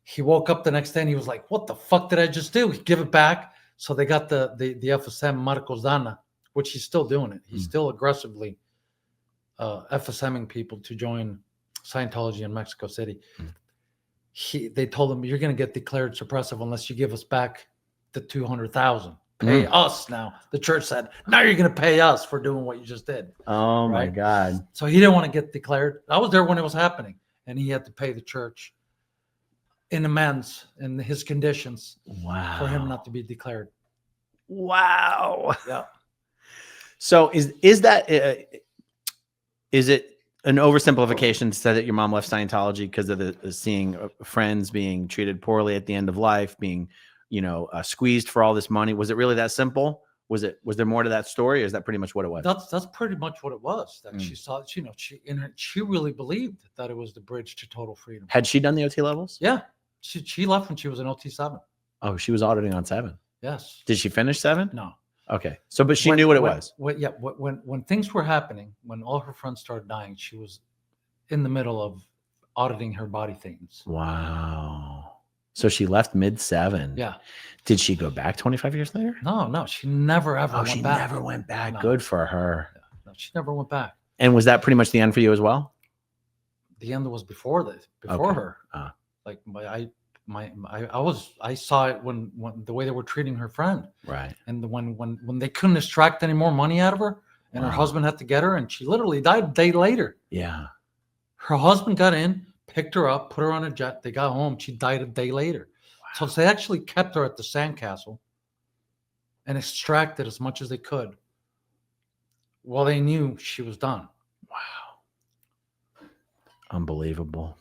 he woke up the next day and he was like, "What the fuck did I just do?" He give it back. So they got the FSM Marcos Dana, which he's still doing it. He's still aggressively FSMing people to join Scientology in Mexico City. They told him, "You're going to get declared suppressive unless you give us back the $200,000. Pay us now." The church said, "Now you're going to pay us for doing what you just did." Oh my God. So he didn't want to get declared. I was there when it was happening, and he had to pay the church in amends in his conditions. Wow. For him not to be declared. Wow. Yeah. So is that is it an oversimplification to say that your mom left Scientology because of the seeing friends being treated poorly at the end of life, being, you know, squeezed for all this money? Was it really that simple? Was there more to that story, or is that pretty much what it was? That's pretty much what it was. That she saw, you know, she really believed that it was the bridge to total freedom. Had she done the OT levels? Yeah. She left when she was in OT 7. Oh, she was auditing on 7. Yes. Did she finish 7? No. Okay. So, but she knew what it was. When things were happening, when all her friends started dying, she was in the middle of auditing her body things. Wow. So she left mid 7. Yeah. Did she go back 25 years later? No, she never ever went back. Never went back. No. Good for her. Yeah. No, she never went back. And was that pretty much the end for you as well? The end was before her. Like I saw it when the way they were treating her friend. Right. And when they couldn't extract any more money out of her, and her husband had to get her, and she literally died a day later. Yeah. Her husband got in, picked her up, put her on a jet. They got home. She died a day later. Wow. So they actually kept her at the sandcastle and extracted as much as they could while they knew she was done. Wow. Unbelievable.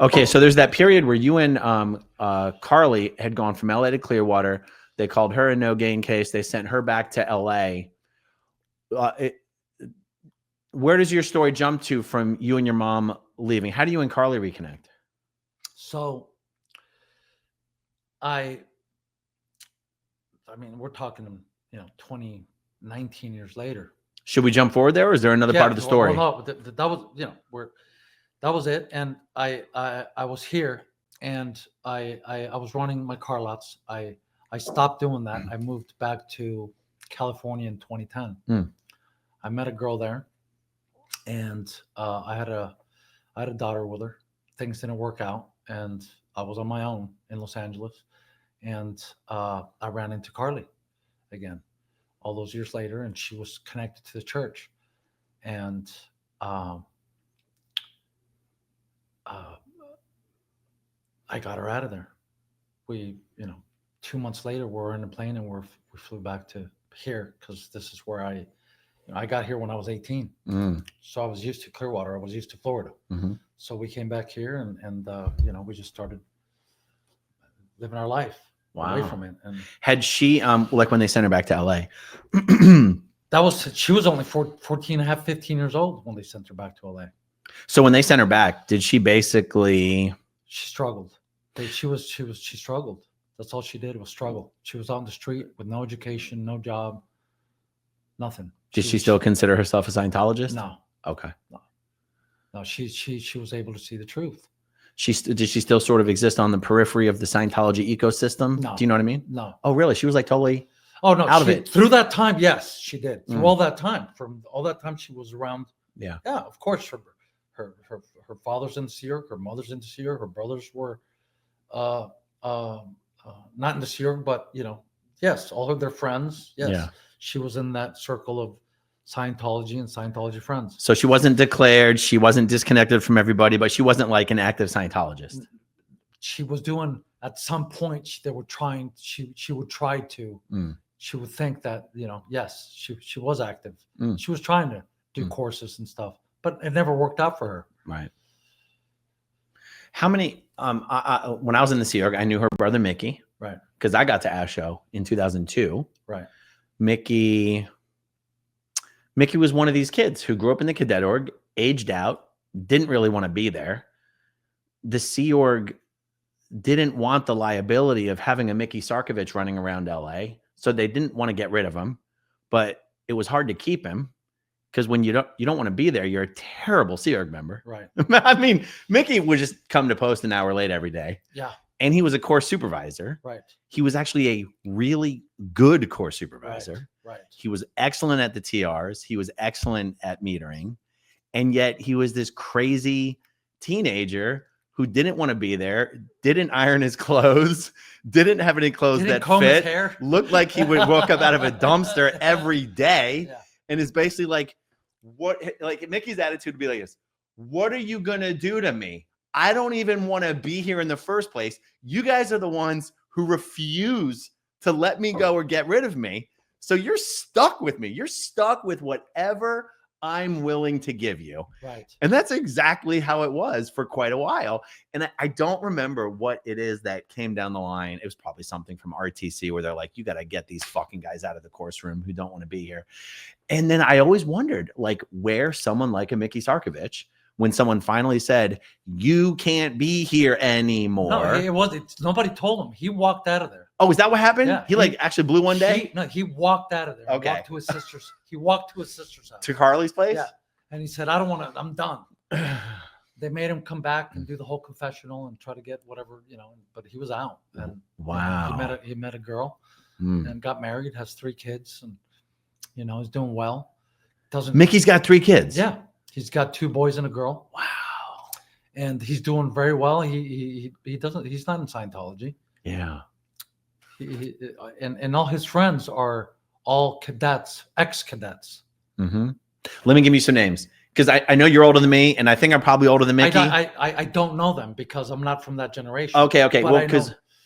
Okay, so there's that period where you and Carly had gone from LA to Clearwater. They called her a no-gain case. They sent her back to LA. Where does your story jump to from you and your mom leaving? How do you and Carly reconnect? So, I mean, we're talking, 19 years later. Should we jump forward there, or is there another part of the story? Well, no, that was, that was it. And I was here, and I was running my car lots. I stopped doing that. I moved back to California in 2010. I met a girl there, and I had a daughter with her. Things didn't work out, and I was on my own in Los Angeles, and I ran into Carly again all those years later, and she was connected to the church, and I got her out of there. We, 2 months later, we're in a plane and we flew back to here, because this is where I got here when I was 18. So I was used to Clearwater. I was used to Florida. So we came back here, and we just started living our life away from it. And had she, like when they sent her back to LA, she was only 14 and a half, 15 years old when they sent her back to LA. So when they sent her back, did she basically? She struggled. She struggled. That's all she did was struggle. She was on the street with no education, no job, nothing. Did she still consider herself a Scientologist? No. Okay. No, she was able to see the truth. Did she still sort of exist on the periphery of the Scientology ecosystem? No. Do you know what I mean? No. Oh, really? She was like totally out of it. Through that time, yes, she did. Through all that time, from all that time she was around. Yeah. Yeah, of course. Her father's in the Sea Org, her mother's in the Sea Org, her brothers were not in the Sea Org, but yes, all of their friends. Yes. Yeah. She was in that circle of Scientology and Scientology friends. So she wasn't declared, she wasn't disconnected from everybody, but she wasn't like an active Scientologist. She was doing, at some point, she would try to, she would think that, yes, she was active. She was trying to do courses and stuff, but it never worked out for her. Right. How many, when I was in the Sea Org, I knew her brother, Mickey. Right. Because I got to ASHO in 2002. Right. Mickey was one of these kids who grew up in the cadet org, aged out, didn't really want to be there. The Sea Org didn't want the liability of having a Mickey Sarkovich running around LA, so they didn't want to get rid of him, but it was hard to keep him because when you don't want to be there, you're a terrible Sea Org member. Right. I mean, Mickey would just come to post an hour late every day. Yeah. And he was a course supervisor. Right. He was actually a really good course supervisor. Right. He was excellent at the TRs. He was excellent at metering. And yet he was this crazy teenager who didn't want to be there, didn't iron his clothes, didn't have any clothes that fit, looked like he would walk up out of a dumpster every day. Yeah. And is basically like, Mickey's attitude would be like this: what are you going to do to me? I don't even want to be here in the first place. You guys are the ones who refuse to let me go or get rid of me. So you're stuck with me. You're stuck with whatever I'm willing to give you. Right. And that's exactly how it was for quite a while. And I don't remember what it is that came down the line. It was probably something from RTC where they're like, you got to get these fucking guys out of the course room who don't want to be here. And then I always wondered, like, where someone like a Mickey Sarkovich, when someone finally said, you can't be here anymore. No, nobody told him. He walked out of there. Oh, is that what happened? Yeah, he actually blew one day? He walked out of there. Okay. He walked to his sister's house. To Carly's place? Yeah. And he said, I don't want to, I'm done. They made him come back and do the whole confessional and try to get whatever, but he was out. And wow. He met a girl and got married, has 3 kids, and he's doing well. Mickey's got 3 kids. Yeah. He's got 2 boys and a girl. Wow. And he's doing very well. He's not in Scientology. Yeah. And all his friends are all cadets, ex-cadets. Mm-hmm. Let me give you some names, because I know you're older than me, and I think I'm probably older than Mickey. I don't know them because I'm not from that generation. Okay. Well,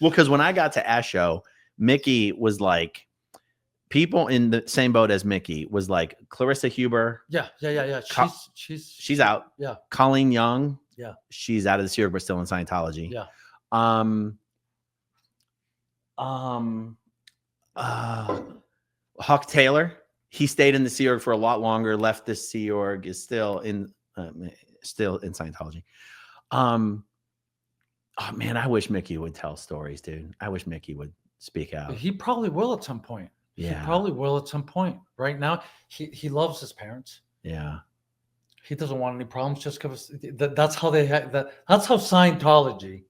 because when I got to ASHO, Mickey was like, people in the same boat as Mickey was like Clarissa Huber. Yeah. She's out. Yeah. Colleen Young. Yeah. She's out of the Sea Org, but still in Scientology. Yeah. Huck Taylor. He stayed in the Sea Org for a lot longer, left the Sea Org, is still in Scientology. Oh man, I wish Mickey would tell stories, dude. I wish Mickey would speak out. He probably will at some point. Yeah. He probably will at some point. Right now, he loves his parents. Yeah. He doesn't want any problems just because that's how they have that. That's how Scientology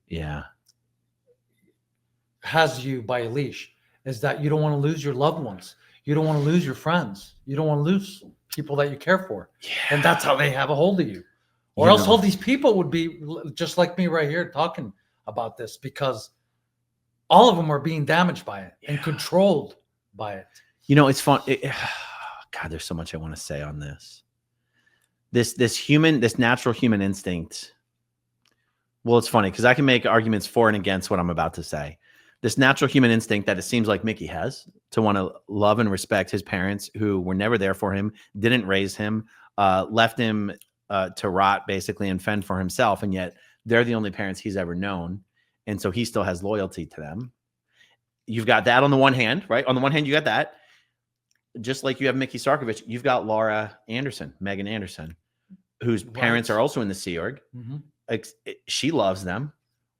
has you by a leash, is that you don't want to lose your loved ones. You don't want to lose your friends. You don't want to lose people that you care for. Yeah. And that's how they have a hold of you. Or else all these people would be just like me right here talking about this, because all of them are being damaged by it and controlled by it. It's fun. God, there's so much I want to say on this. This natural human instinct. Well, it's funny because I can make arguments for and against what I'm about to say. This natural human instinct that it seems like Mickey has to want to love and respect his parents who were never there for him, didn't raise him, left him to rot basically and fend for himself. And yet they're the only parents he's ever known. And so he still has loyalty to them. You've got that on the one hand, right? On the one hand, you got that. Just like you have Mickey Sarkovich, you've got Megan Anderson, whose parents are also in the Sea Org. Mm-hmm. She loves them,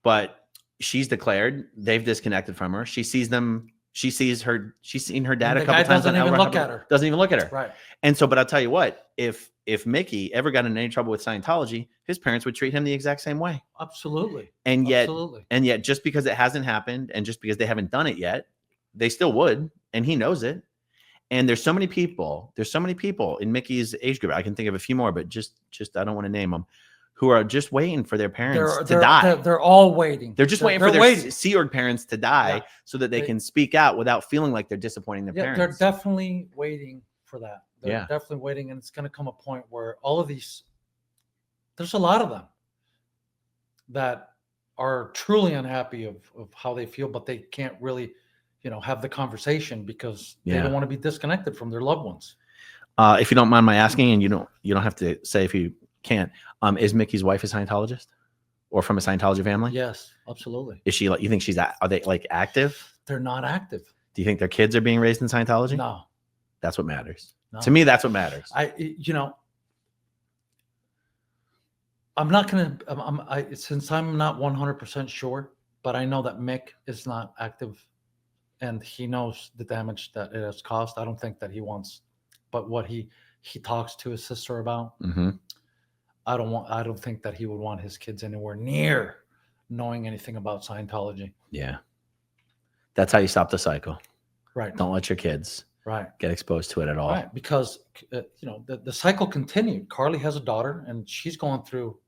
but she's declared they've disconnected from her. She sees them. She's seen her dad And a the couple guy times. doesn't even look at her. Doesn't even look at her. Right. And so, but I'll tell you what, if Mickey ever got in any trouble with Scientology, his parents would treat him the exact same way. Absolutely. And yet, Absolutely. and yet, just because it hasn't happened, and just because they haven't done it yet, they still would, and he knows it. And there's so many people in Mickey's age group. I can think of a few more, but just I don't want to name them, who are just waiting for their parents to die. They're all waiting. They're just waiting for their Sea Org parents to die so that they can speak out without feeling like they're disappointing their parents. They're definitely waiting for that. They're Yeah. definitely waiting. And it's going to come a point where all of these, there's a lot of them that are truly unhappy of how they feel, but they can't really, have the conversation because they don't want to be disconnected from their loved ones. If you don't mind my asking, and you don't have to say if you can't, is Mickey's wife a Scientologist or from a Scientology family? Yes, absolutely. Is she you think are they like active? They're not active. Do you think their kids are being raised in Scientology? No. That's what matters. No. To me, that's what matters. I'm not going to, since I'm not 100% sure, but I know that Mick is not active and he knows the damage that it has caused. I don't think that he wants, but what he talks to his sister about, Mm-hmm. I don't think that he would want his kids anywhere near knowing anything about Scientology. Yeah. That's how you stop the cycle. Right. Don't let your kids get exposed to it at all. Right. Because, the cycle continued. Carly has a daughter and she's going through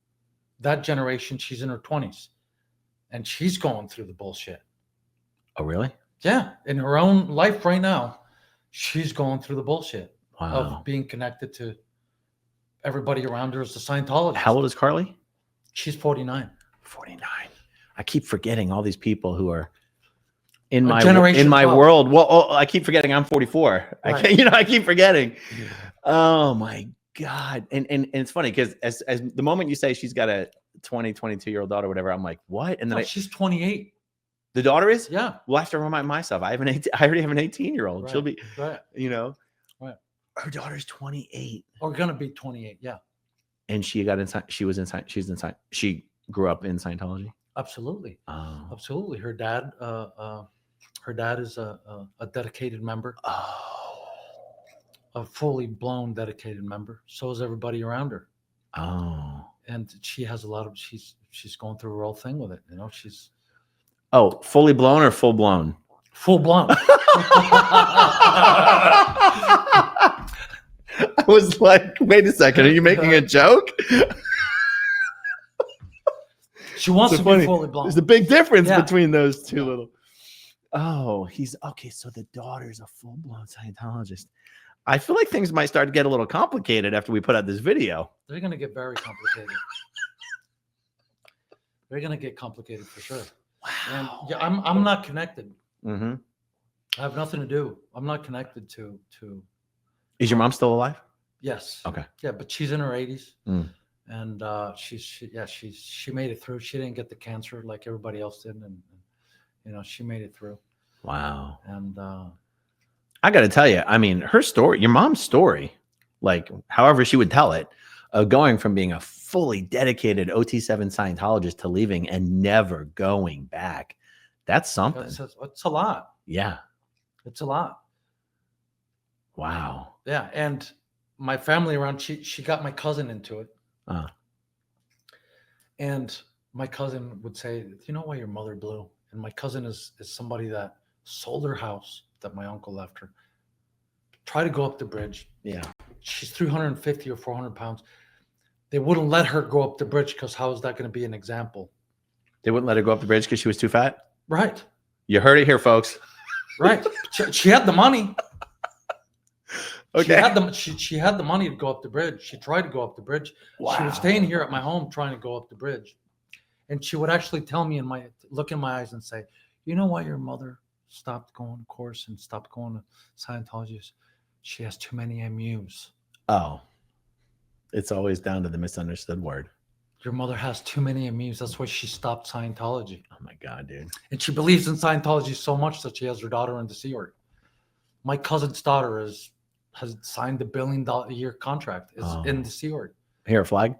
that generation. She's in her 20s and she's going through the bullshit. Oh, really? Yeah. In her own life right now, she's going through the bullshit of being connected to everybody around her as a Scientologist. How old is Carly? She's 49. 49. I keep forgetting all these people who are in my Generation world. Well, I keep forgetting I'm 44. Right. I keep forgetting. Oh my God. And it's funny because as the moment you say she's got a 22-year-old daughter, whatever, I'm like, what? And then she's 28. The daughter is? Yeah. Well, I have to remind myself. I already have an 18-year-old. Right. She'll be, right. Right. Her daughter's 28. Or gonna be 28. Yeah. And she got inside. She's inside. She grew up in Scientology. Absolutely. Oh. Absolutely. Her dad is a dedicated member. Oh. A fully blown dedicated member. So is everybody around her. Oh. And she has a lot of she's going through her whole thing with it. She's fully blown or full blown? Full blown. I was like, wait a second, are you making a joke? She wants to be fully blown. There's a big difference between those two little. Oh, he's okay. So the daughter's a full blown Scientologist. I feel like things might start to get a little complicated after we put out this video. They're going to get very complicated. They're going to get complicated for sure. Wow. And I'm not connected. Mm-hmm. I have nothing to do. I'm not connected to. Is your mom still alive? Yes. Okay. Yeah, but she's in her 80s, Mm. and she made it through. She didn't get the cancer like everybody else did, and she made it through. Wow. And I got to tell you, I mean, her story, your mom's story, like however she would tell it, going from being a fully dedicated OT7 Scientologist to leaving and never going back. That's something. It's a lot. Yeah. It's a lot. Wow. Yeah. And my family around, she got my cousin into it. And my cousin would say, "Do you know why your mother blew?" And my cousin is somebody that sold her house that my uncle left her. Try to go up the bridge. Yeah. She's 350 or 400 pounds. They wouldn't let her go up the bridge because how is that going to be an example? They wouldn't let her go up the bridge because she was too fat? Right. You heard it here, folks. Right. She had the money. Okay. She had the money to go up the bridge. She tried to go up the bridge. Wow. She was staying here at my home trying to go up the bridge. And she would actually tell me look in my eyes and say, "You know why your mother stopped going to course and stopped going to Scientology? She has too many MUs." Oh. It's always down to the misunderstood word. Your mother has too many MUs. That's why she stopped Scientology. Oh my God, dude. And she believes in Scientology so much that she has her daughter in the Sea Org. My cousin's daughter has signed the $1 billion a year contract in the Sea Org. Here, flag?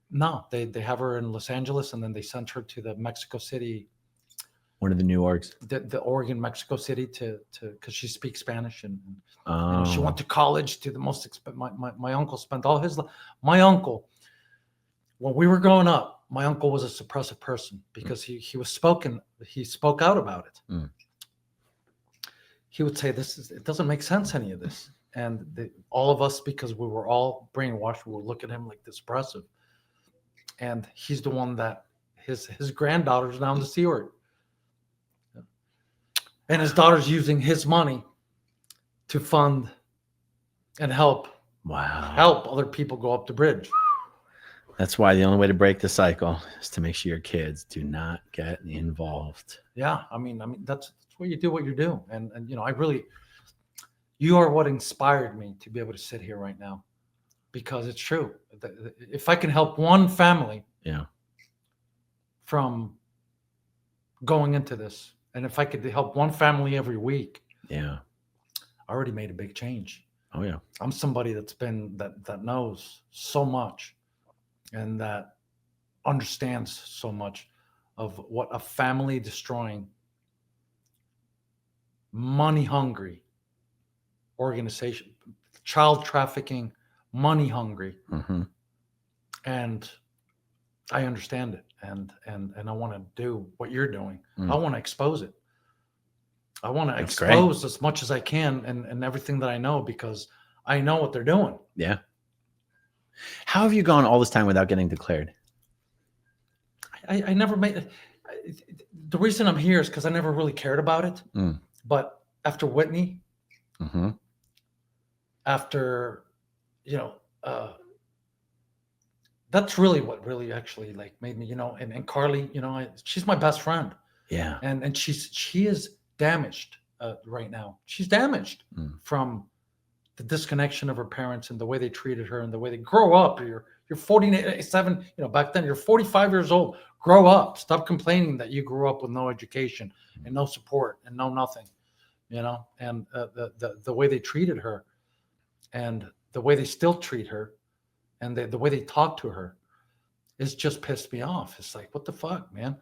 No, they have her in Los Angeles, and then they sent her to the Mexico City One of the new orgs. the Oregon, Mexico City to because she speaks Spanish and Oh, she went to college to the most my uncle spent all his my uncle when we were growing up, my uncle was a suppressive person because he spoke out about it. Mm. He would say it doesn't make sense, any of this. And all of us, because we were all brainwashed, we would look at him like this oppressive. And he's the one that his granddaughter's down the Sea Org. And his daughter's using his money to fund and help other people go up the bridge. That's why the only way to break the cycle is to make sure your kids do not get involved. Yeah, I mean that's why you do what you do, and you know, you are what inspired me to be able to sit here right now, because it's true. If I can help one family, from going into this, and if I could help one family every week, I already made a big change. Oh yeah, I'm somebody that knows so much, and that understands so much of what a family destroying, money hungry organization, child trafficking, money hungry, and I understand it, and I want to do what you're doing. I want to expose it. I want to expose as much as I can, and everything that I know, because I know what they're doing. Yeah. How have you gone all this time without getting declared? I never made the reason I'm here is because I never really cared about it. But after Whitney, after, you know, that's really what really actually like made me, you know, and Carly, you know, she's my best friend. Yeah. And she is damaged right now. She's damaged from the disconnection of her parents and the way they treated her and the way they grow up. You're 47, you know, back then you're 45 years old. Grow up. Stop complaining that you grew up with no education and no support and no nothing, you know, and the way they treated her and the way they still treat her and the way they talk to her is just pissed me off. It's like, what the fuck, man?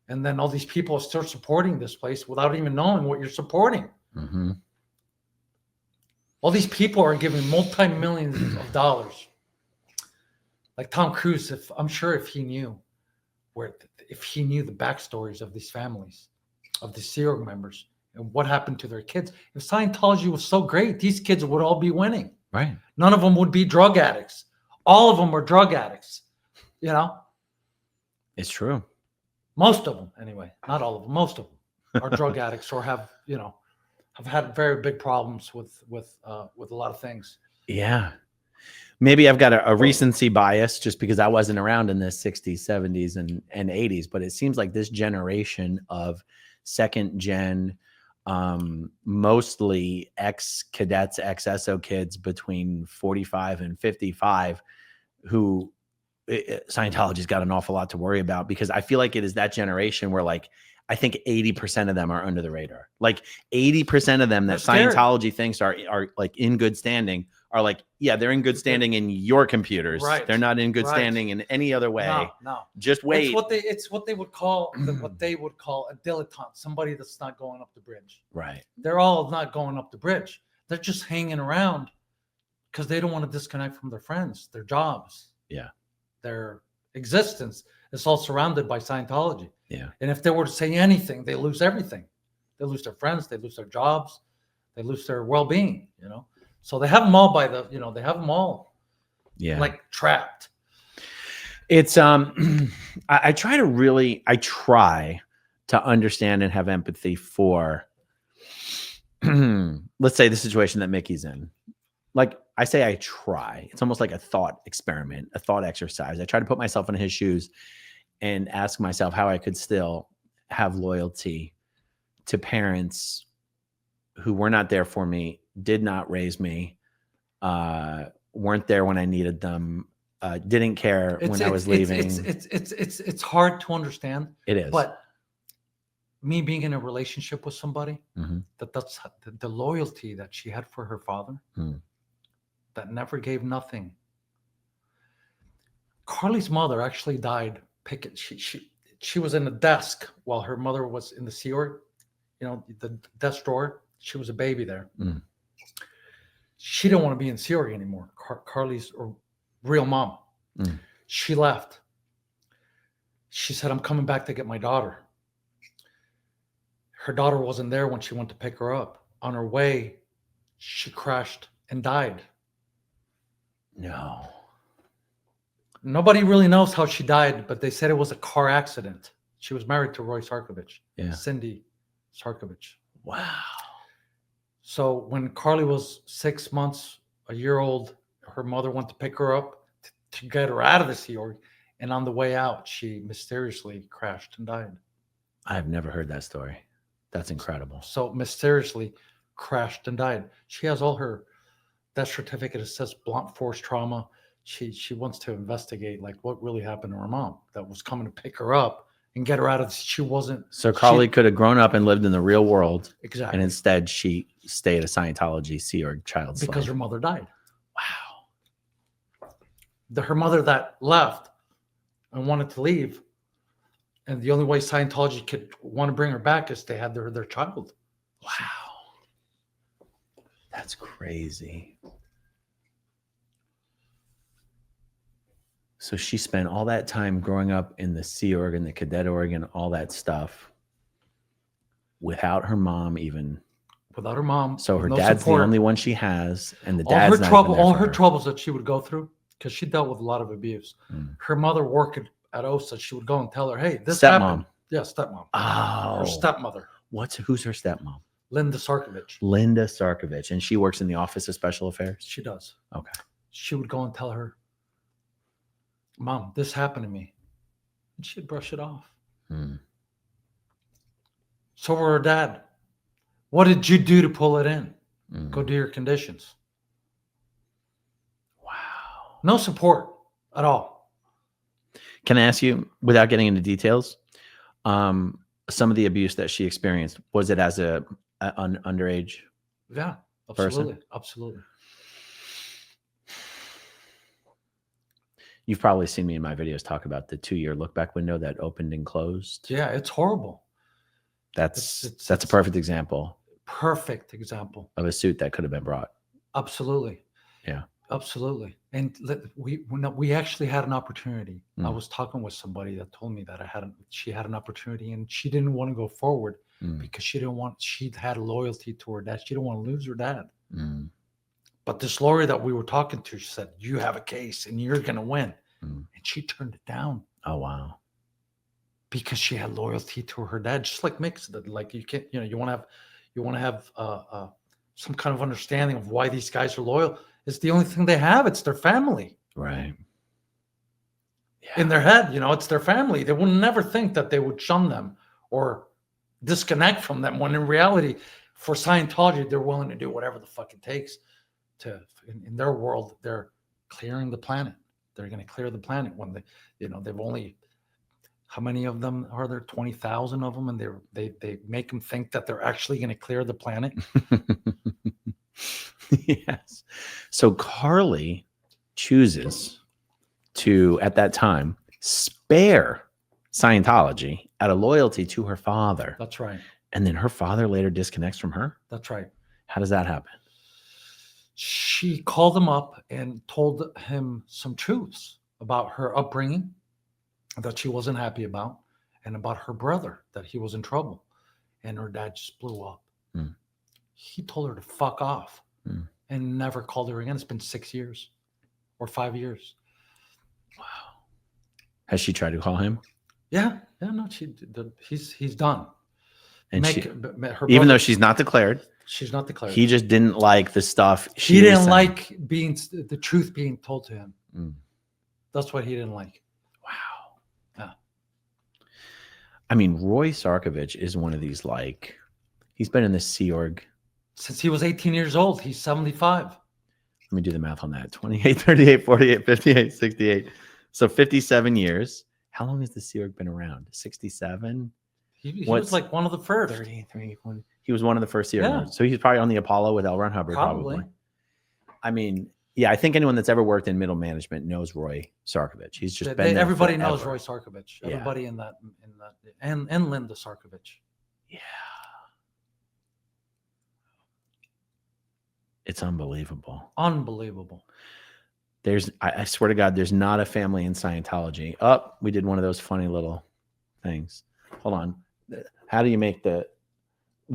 And then all these people are still supporting this place without even knowing what you're supporting. All these people are giving multi-millions of dollars. Like Tom Cruise, I'm sure if he knew the backstories of these families, of the Sea Org members, and what happened to their kids, if Scientology was so great, these kids would all be winning. Right. None of them would be drug addicts. All of them were drug addicts. You know? It's true. Most of them, anyway. Not all of them. Most of them are drug addicts or have had very big problems with a lot of things. Yeah. Maybe I've got a recency bias just because I wasn't around in the 60s, 70s, and 80s, but it seems like this generation of second gen, mostly ex-cadets, ex-SO kids between 45 and 55 who Scientology's got an awful lot to worry about, because I feel like it is that generation where, like, I think 80% of them are under the radar. Like 80% of them that Scientology thinks are like in good standing are like, yeah, they're in good standing in your computers. Right. They're not in good standing in any other way. No. Just wait. It's what they would call a dilettante, somebody that's not going up the bridge. Right. They're all not going up the bridge. They're just hanging around because they don't want to disconnect from their friends, their jobs. Yeah. Their existence is all surrounded by Scientology. Yeah. And if they were to say anything, they lose everything. They lose their friends, they lose their jobs, they lose their well-being, you know. So they have them all they have them all like trapped. It's I try to understand and have empathy for let's say the situation that Mickey's in. Like, I say I try. It's almost like a thought experiment, a thought exercise. I try to put myself in his shoes and ask myself how I could still have loyalty to parents who were not there for me, did not raise me, weren't there when I needed them, didn't care when I was leaving. It's hard to understand. It is. But me being in a relationship with somebody, that's the loyalty that she had for her father, that never gave nothing. Carly's mother actually died. she was in the desk while her mother was in the Sea Org. You know, the desk drawer. She was a baby there. Mm. She didn't want to be in Sea Org anymore. Carly's real mom. Mm. She left. She said, I'm coming back to get my daughter. Her daughter wasn't there when she went to pick her up. On her way, she crashed and died. No. Nobody really knows how she died, but they said it was a car accident. She was married to Roy Sarkovich, Yeah. Cindy Sarkovich. Wow. So when Carly was 6 months, a year old, her mother went to pick her up to get her out of the Sea Org. And on the way out, she mysteriously crashed and died. I've never heard that story. That's incredible. So mysteriously crashed and died. She has all her death certificate. It says blunt force trauma. She wants to investigate like what really happened to her mom that was coming to pick her up and get her out of. She wasn't. So Carly could have grown up and lived in the real world. Exactly. And instead she stayed a Scientology Sea Org child slave. Because her mother died. Wow. Her mother that left and wanted to leave. And the only way Scientology could want to bring her back is they had their child. Wow. That's crazy. So she spent all that time growing up in the Sea Org and the Cadet Org and all that stuff without her mom even. Without her mom. So her no dad's support. the only one she has, and the all dad's her not trouble, even there all for her her troubles that she would go through, because she dealt with a lot of abuse. Mm. Her mother worked at OSA. She would go and tell her, "Hey, this Stepmom. happened." Yeah, stepmom. Oh. Her stepmother. Who's her stepmom? Linda Sarkovich. Linda Sarkovich, and she works in the Office of Special Affairs. She does. Okay. She would go and tell her, "Mom, this happened to me," and she'd brush it off. Mm. So were her dad. What did you do to pull it in? Mm. Go do your conditions. Wow. No support at all. Can I ask you, without getting into details, some of the abuse that she experienced, was it as an underage? Yeah, absolutely. Person? Absolutely. You've probably seen me in my videos talk about the 2-year look back window that opened and closed. Yeah, it's horrible. That's It's a perfect example perfect example. of a suit that could have been brought. Absolutely. Yeah. Absolutely. And we actually had an opportunity. I Mm. was talking with somebody that told me that she had an opportunity and she didn't want to go forward Mm. because she had loyalty to her dad. She didn't want to lose her dad. Mm. But this lawyer that we were talking to, she said, "You have a case and you're going to win." Mm. And she turned it down Oh, wow. because she had loyalty to her dad. Just like Mick said, like you can't, you want to have some kind of understanding of why these guys are loyal. It's the only thing they have. It's their family. Right. Yeah. In their head, it's their family. They would never think that they would shun them or disconnect from them, when in reality, for Scientology, they're willing to do whatever the fuck it takes to, in their world, they're clearing the planet. They're going to clear the planet when they've only, how many of them are there? 20,000 of them. And they make them think that they're actually going to clear the planet. Yes. So Carly chooses to, at that time, spare Scientology out of loyalty to her father. That's right. And then her father later disconnects from her. That's right. How does that happen? She called him up and told him some truths about her upbringing that she wasn't happy about, and about her brother, that he was in trouble. And her dad just blew up. Mm. He told her to fuck off and never called her again. It's been 6 years or 5 years. Wow. Has she tried to call him? Yeah. No, he's done. And Her even though brother, she's not declared, she's not declared. he just didn't like the stuff. He was didn't saying. like the truth being told to him. Mm. That's what he didn't like. Wow. Yeah. I mean, Roy Sarkovich is one of these, he's been in the Sea Org Since he was 18 years old. He's 75. Let me do the math on that. 28, 38, 48, 58, 68. So 57 years. How long has the Sea Org been around? 67? He was like one of the first. 33, 40. He was one of the first Sea Org. Yeah. So he's probably on the Apollo with L. Ron Hubbard. Probably. I mean, Yeah, I think anyone that's ever worked in middle management knows Roy Sarkovich. He's just been there everybody knows forever. Roy Sarkovich. Yeah. Everybody in that and Linda Sarkovich. Yeah. It's unbelievable. Unbelievable. I swear to God, there's not a family in Scientology. Oh, we did one of those funny little things. Hold on. How do you make the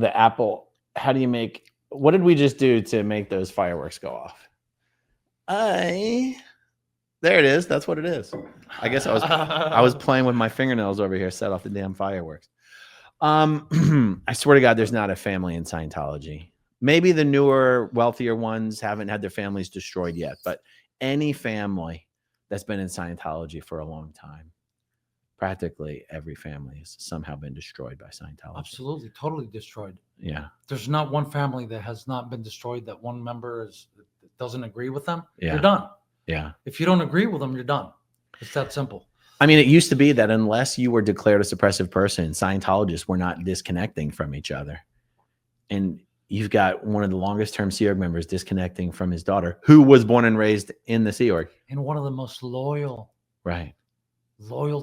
apple? How do you make, what did we just do to make those fireworks go off? There it is. That's what it is. I guess I was playing with my fingernails over here, set off the damn fireworks. I swear to God, there's not a family in Scientology. Maybe the newer, wealthier ones haven't had their families destroyed yet, but any family that's been in Scientology for a long time, practically every family has somehow been destroyed by Scientology. Absolutely, totally destroyed. Yeah. There's not one family that has not been destroyed that one member doesn't agree with them. Yeah. You're done. Yeah. If you don't agree with them, you're done. It's that simple. I mean, it used to be that unless you were declared a suppressive person, Scientologists were not disconnecting from each other. And you've got one of the longest term Sea Org members disconnecting from his daughter, who was born and raised in the Sea Org. And one of the most loyal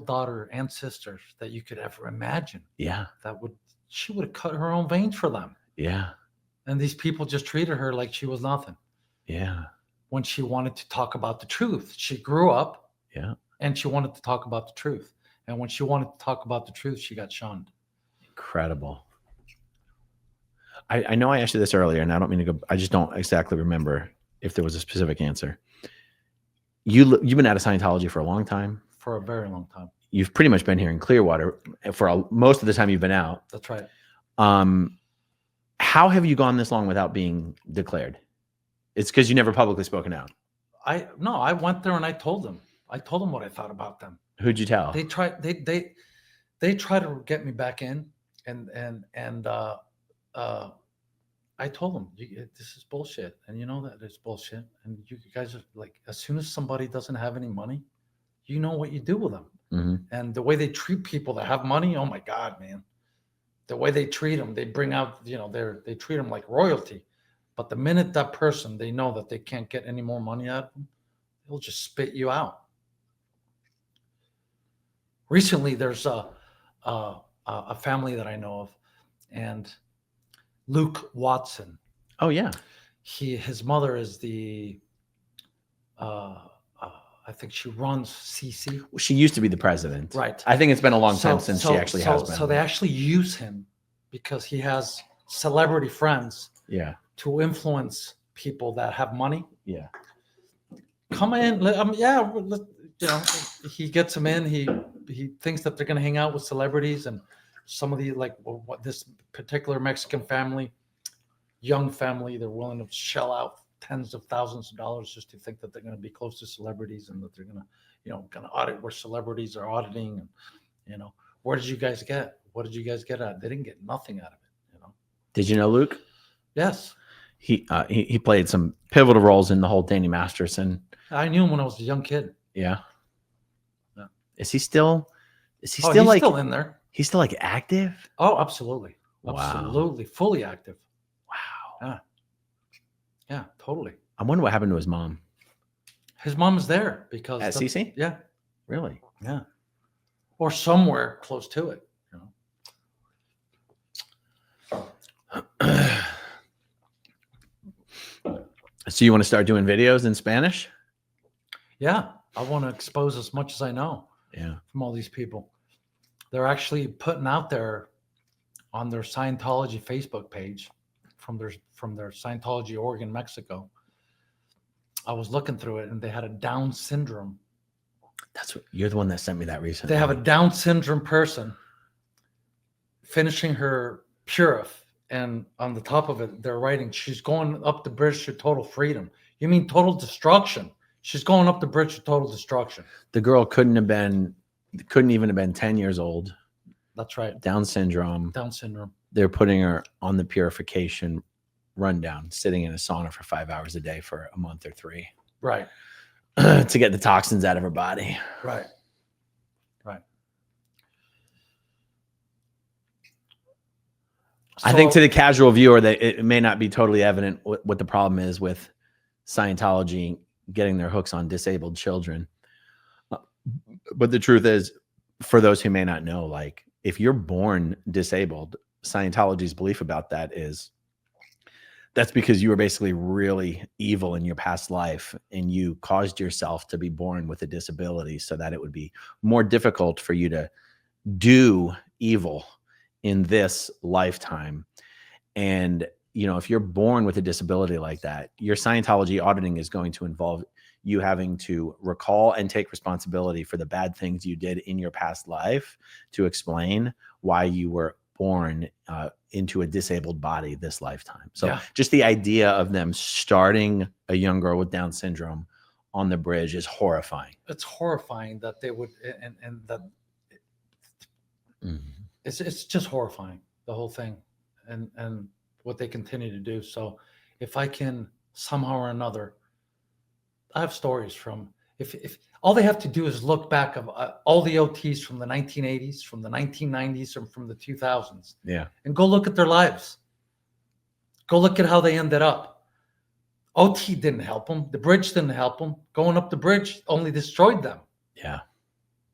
daughter and sisters that you could ever imagine. Yeah. She would have cut her own veins for them. Yeah. And these people just treated her like she was nothing. Yeah. When she wanted to talk about the truth, she grew up. Yeah. And she wanted to talk about the truth. And when she wanted to talk about the truth, she got shunned. Incredible. I know I asked you this earlier, and I don't mean to go. I just don't exactly remember if there was a specific answer. You've been out of Scientology for a long time. For a very long time. You've pretty much been here in Clearwater for most of the time you've been out. That's right. How have you gone this long without being declared? It's because you never publicly spoken out. I went there and I told them. I told them what I thought about them. Who'd you tell? They tried to get me back in, and I told them, this is bullshit, and you know that it's bullshit, and you guys are like, as soon as somebody doesn't have any money, you know what you do with them. Mm-hmm. And the way they treat people that have money, oh my God, man, the way they treat them, they bring out, they treat them like royalty. But the minute that person, they know that they can't get any more money out of them, they'll just spit you out. Recently, there's a family that I know of, and Luke Watson. Oh yeah, his mother is the, I think she runs CC. Well, she used to be the president, right? I think it's been a long time since she actually has been. So they actually use him because he has celebrity friends. Yeah. To influence people that have money. Yeah. Come in. He gets them in. He thinks that they're going to hang out with celebrities, and some of the what this particular Mexican family, young family, they're willing to shell out tens of thousands of dollars just to think that they're going to be close to celebrities and that they're going to audit where celebrities are auditing, and where did you guys get? What did you guys get at? They didn't get nothing out of it. Did you know Luke? Yes. He played some pivotal roles in the whole Danny Masterson. I knew him when I was a young kid. Yeah. Yeah. Is he still He's still in there. He's still active? Oh, absolutely. Wow. Absolutely. Fully active. Wow. Yeah. Yeah, totally. I wonder what happened to his mom. His mom is there because at CC? Yeah. Really? Yeah. Or somewhere close to it. So you want to start doing videos in Spanish? Yeah, I want to expose as much as I know. Yeah. From all these people. They're actually putting out there on their Scientology Facebook page from their Scientology org in Mexico. I was looking through it and they had a Down syndrome. You're the one that sent me that recently. They have a Down syndrome person finishing her Purif, and on the top of it, they're writing, she's going up the bridge to total freedom. You mean total destruction? She's going up the bridge to total destruction. The girl couldn't even have been 10 years old. That's right. Down syndrome. Down syndrome. They're putting her on the purification rundown, sitting in a sauna for 5 hours a day for a month or 3. Right. To get the toxins out of her body. Right. Right. I think to the casual viewer that it may not be totally evident what the problem is with Scientology getting their hooks on disabled children. But the truth is, for those who may not know, like if you're born disabled, Scientology's belief about that is that's because you were basically really evil in your past life and you caused yourself to be born with a disability so that it would be more difficult for you to do evil in this lifetime. And, you know, if you're born with a disability like that, your Scientology auditing is going to involve you having to recall and take responsibility for the bad things you did in your past life to explain why you were born into a disabled body this lifetime. So just the idea of them starting a young girl with Down syndrome on the bridge is horrifying. It's horrifying that they would, and that it's just horrifying, the whole thing, and what they continue to do. So if I can somehow or another, I have stories from, if all they have to do is look back of all the OTs from the 1980s, from the 1990s, and from the 2000s. Yeah. And go look at their lives. Go look at how they ended up. OT didn't help them. The bridge didn't help them. Going up the bridge only destroyed them. Yeah.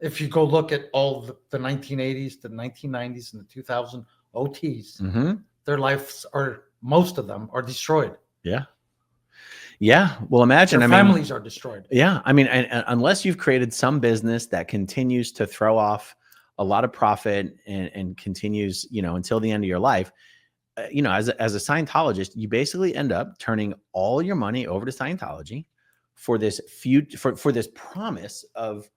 If you go look at all the 1980s, the 1990s, and the 2000 OTs, their lives are, most of them are destroyed. Yeah. Yeah. Well, imagine, their families are destroyed. Yeah. I mean, and unless you've created some business that continues to throw off a lot of profit and continues, you know, until the end of your life, you know, as a Scientologist, you basically end up turning all your money over to Scientology for this for this promise of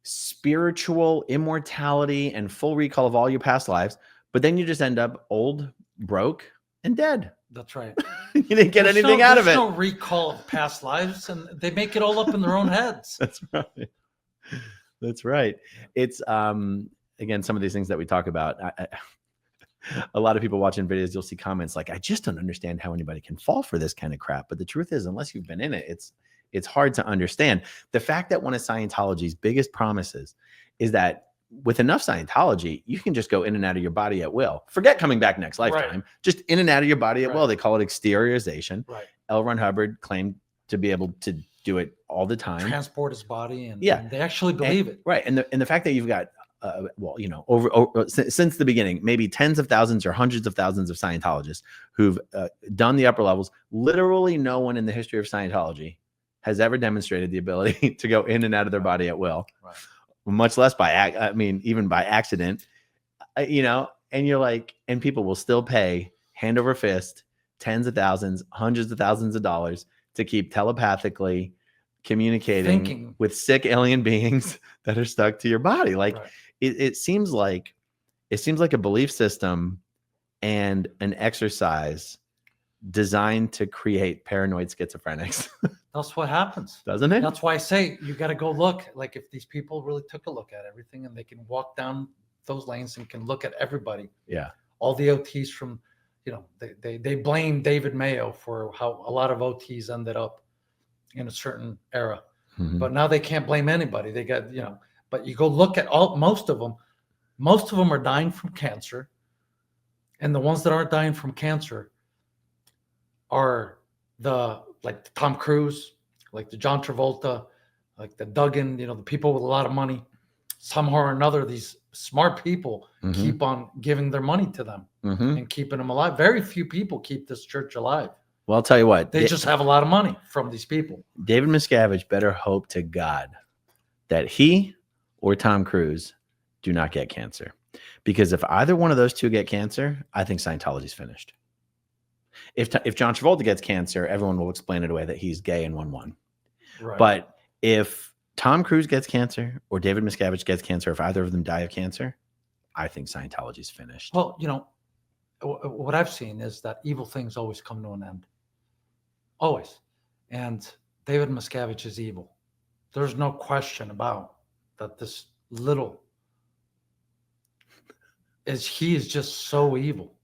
spiritual immortality and full recall of all your past lives. But then you just end up old, broke, and dead. That's right. You didn't get anything out of it. There's no recall of past lives, and they make it all up in their own heads. That's right. That's right. It's again, some of these things that we talk about. A lot of people watching videos, you'll see comments like, "I just don't understand how anybody can fall for this kind of crap." But the truth is, unless you've been in it, it's hard to understand. The fact that one of Scientology's biggest promises is that with enough Scientology, you can just go in and out of your body at will. Forget coming back next lifetime. Right. Just in and out of your body at will. They call it exteriorization. Right. L. Ron Hubbard claimed to be able to do it all the time. Transport his body, and they actually believe it. Right. And the fact that you've got, well, you know, over since the beginning, maybe tens of thousands or hundreds of thousands of Scientologists who've done the upper levels. Literally no one in the history of Scientology has ever demonstrated the ability to go in and out of their body at will. Right. Much less even by accident, you know, and you're like, and people will still pay hand over fist, tens of thousands, hundreds of thousands of dollars to keep telepathically communicating with sick alien beings that are stuck to your body. Like it seems like a belief system and an exercise designed to create paranoid schizophrenics. That's what happens, doesn't it? That's why I say you got to go look. Like if these people really took a look at everything and they can walk down those lanes and can look at everybody. Yeah. All the OTs from, you know, they blame David Mayo for how a lot of OTs ended up in a certain era, but now they can't blame anybody. They got, you know, but you go look at most of them are dying from cancer, and the ones that aren't dying from cancer are like the Tom Cruise, like the John Travolta, like the Duggan, you know, the people with a lot of money. Somehow or another, these smart people keep on giving their money to them and keeping them alive. Very few people keep this church alive. Well, I'll tell you what. They just have a lot of money from these people. David Miscavige better hope to God that he or Tom Cruise do not get cancer. Because if either one of those two get cancer, I think Scientology's finished. If John Travolta gets cancer, everyone will explain it away that he's gay and won. Right. But if Tom Cruise gets cancer or David Miscavige gets cancer, if either of them die of cancer, I think Scientology's finished. Well, you know, what I've seen is that evil things always come to an end. Always. And David Miscavige is evil. There's no question about that. This little he is just so evil.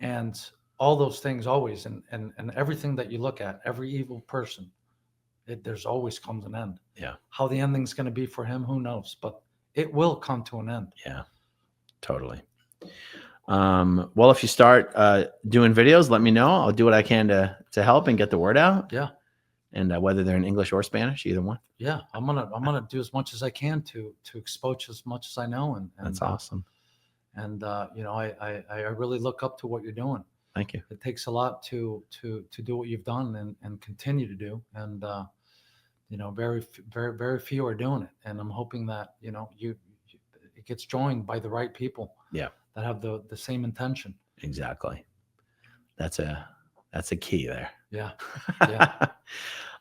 And all those things always, and everything that you look at, every evil person, there's always comes an end. Yeah. How the ending's going to be for him, who knows? But it will come to an end. Yeah, totally. Well, if you start doing videos, let me know. I'll do what I can to help and get the word out. Yeah. and whether they're in English or Spanish, either one. Yeah, I'm gonna do as much as I can to expose as much as I know, and That's awesome. And you know, I really look up to what you're doing. Thank you. It takes a lot to do what you've done and continue to do, and you know, very few are doing it, and I'm hoping that, you know, it gets joined by the right people. Yeah. That have the same intention. Exactly. That's a key there. Yeah. Yeah.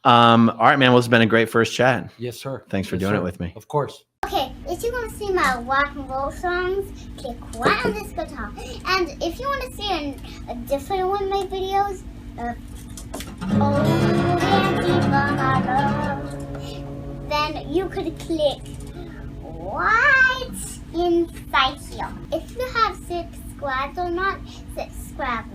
All right, man. Well, it's been a great first chat. Yes, sir. Thanks for Yes, doing sir. it with me. Of course. Okay, if you want to see my rock and roll songs, click right on this guitar. And if you want to see a different one of my videos, then you could click right inside here. If you have subscribed or not, subscribe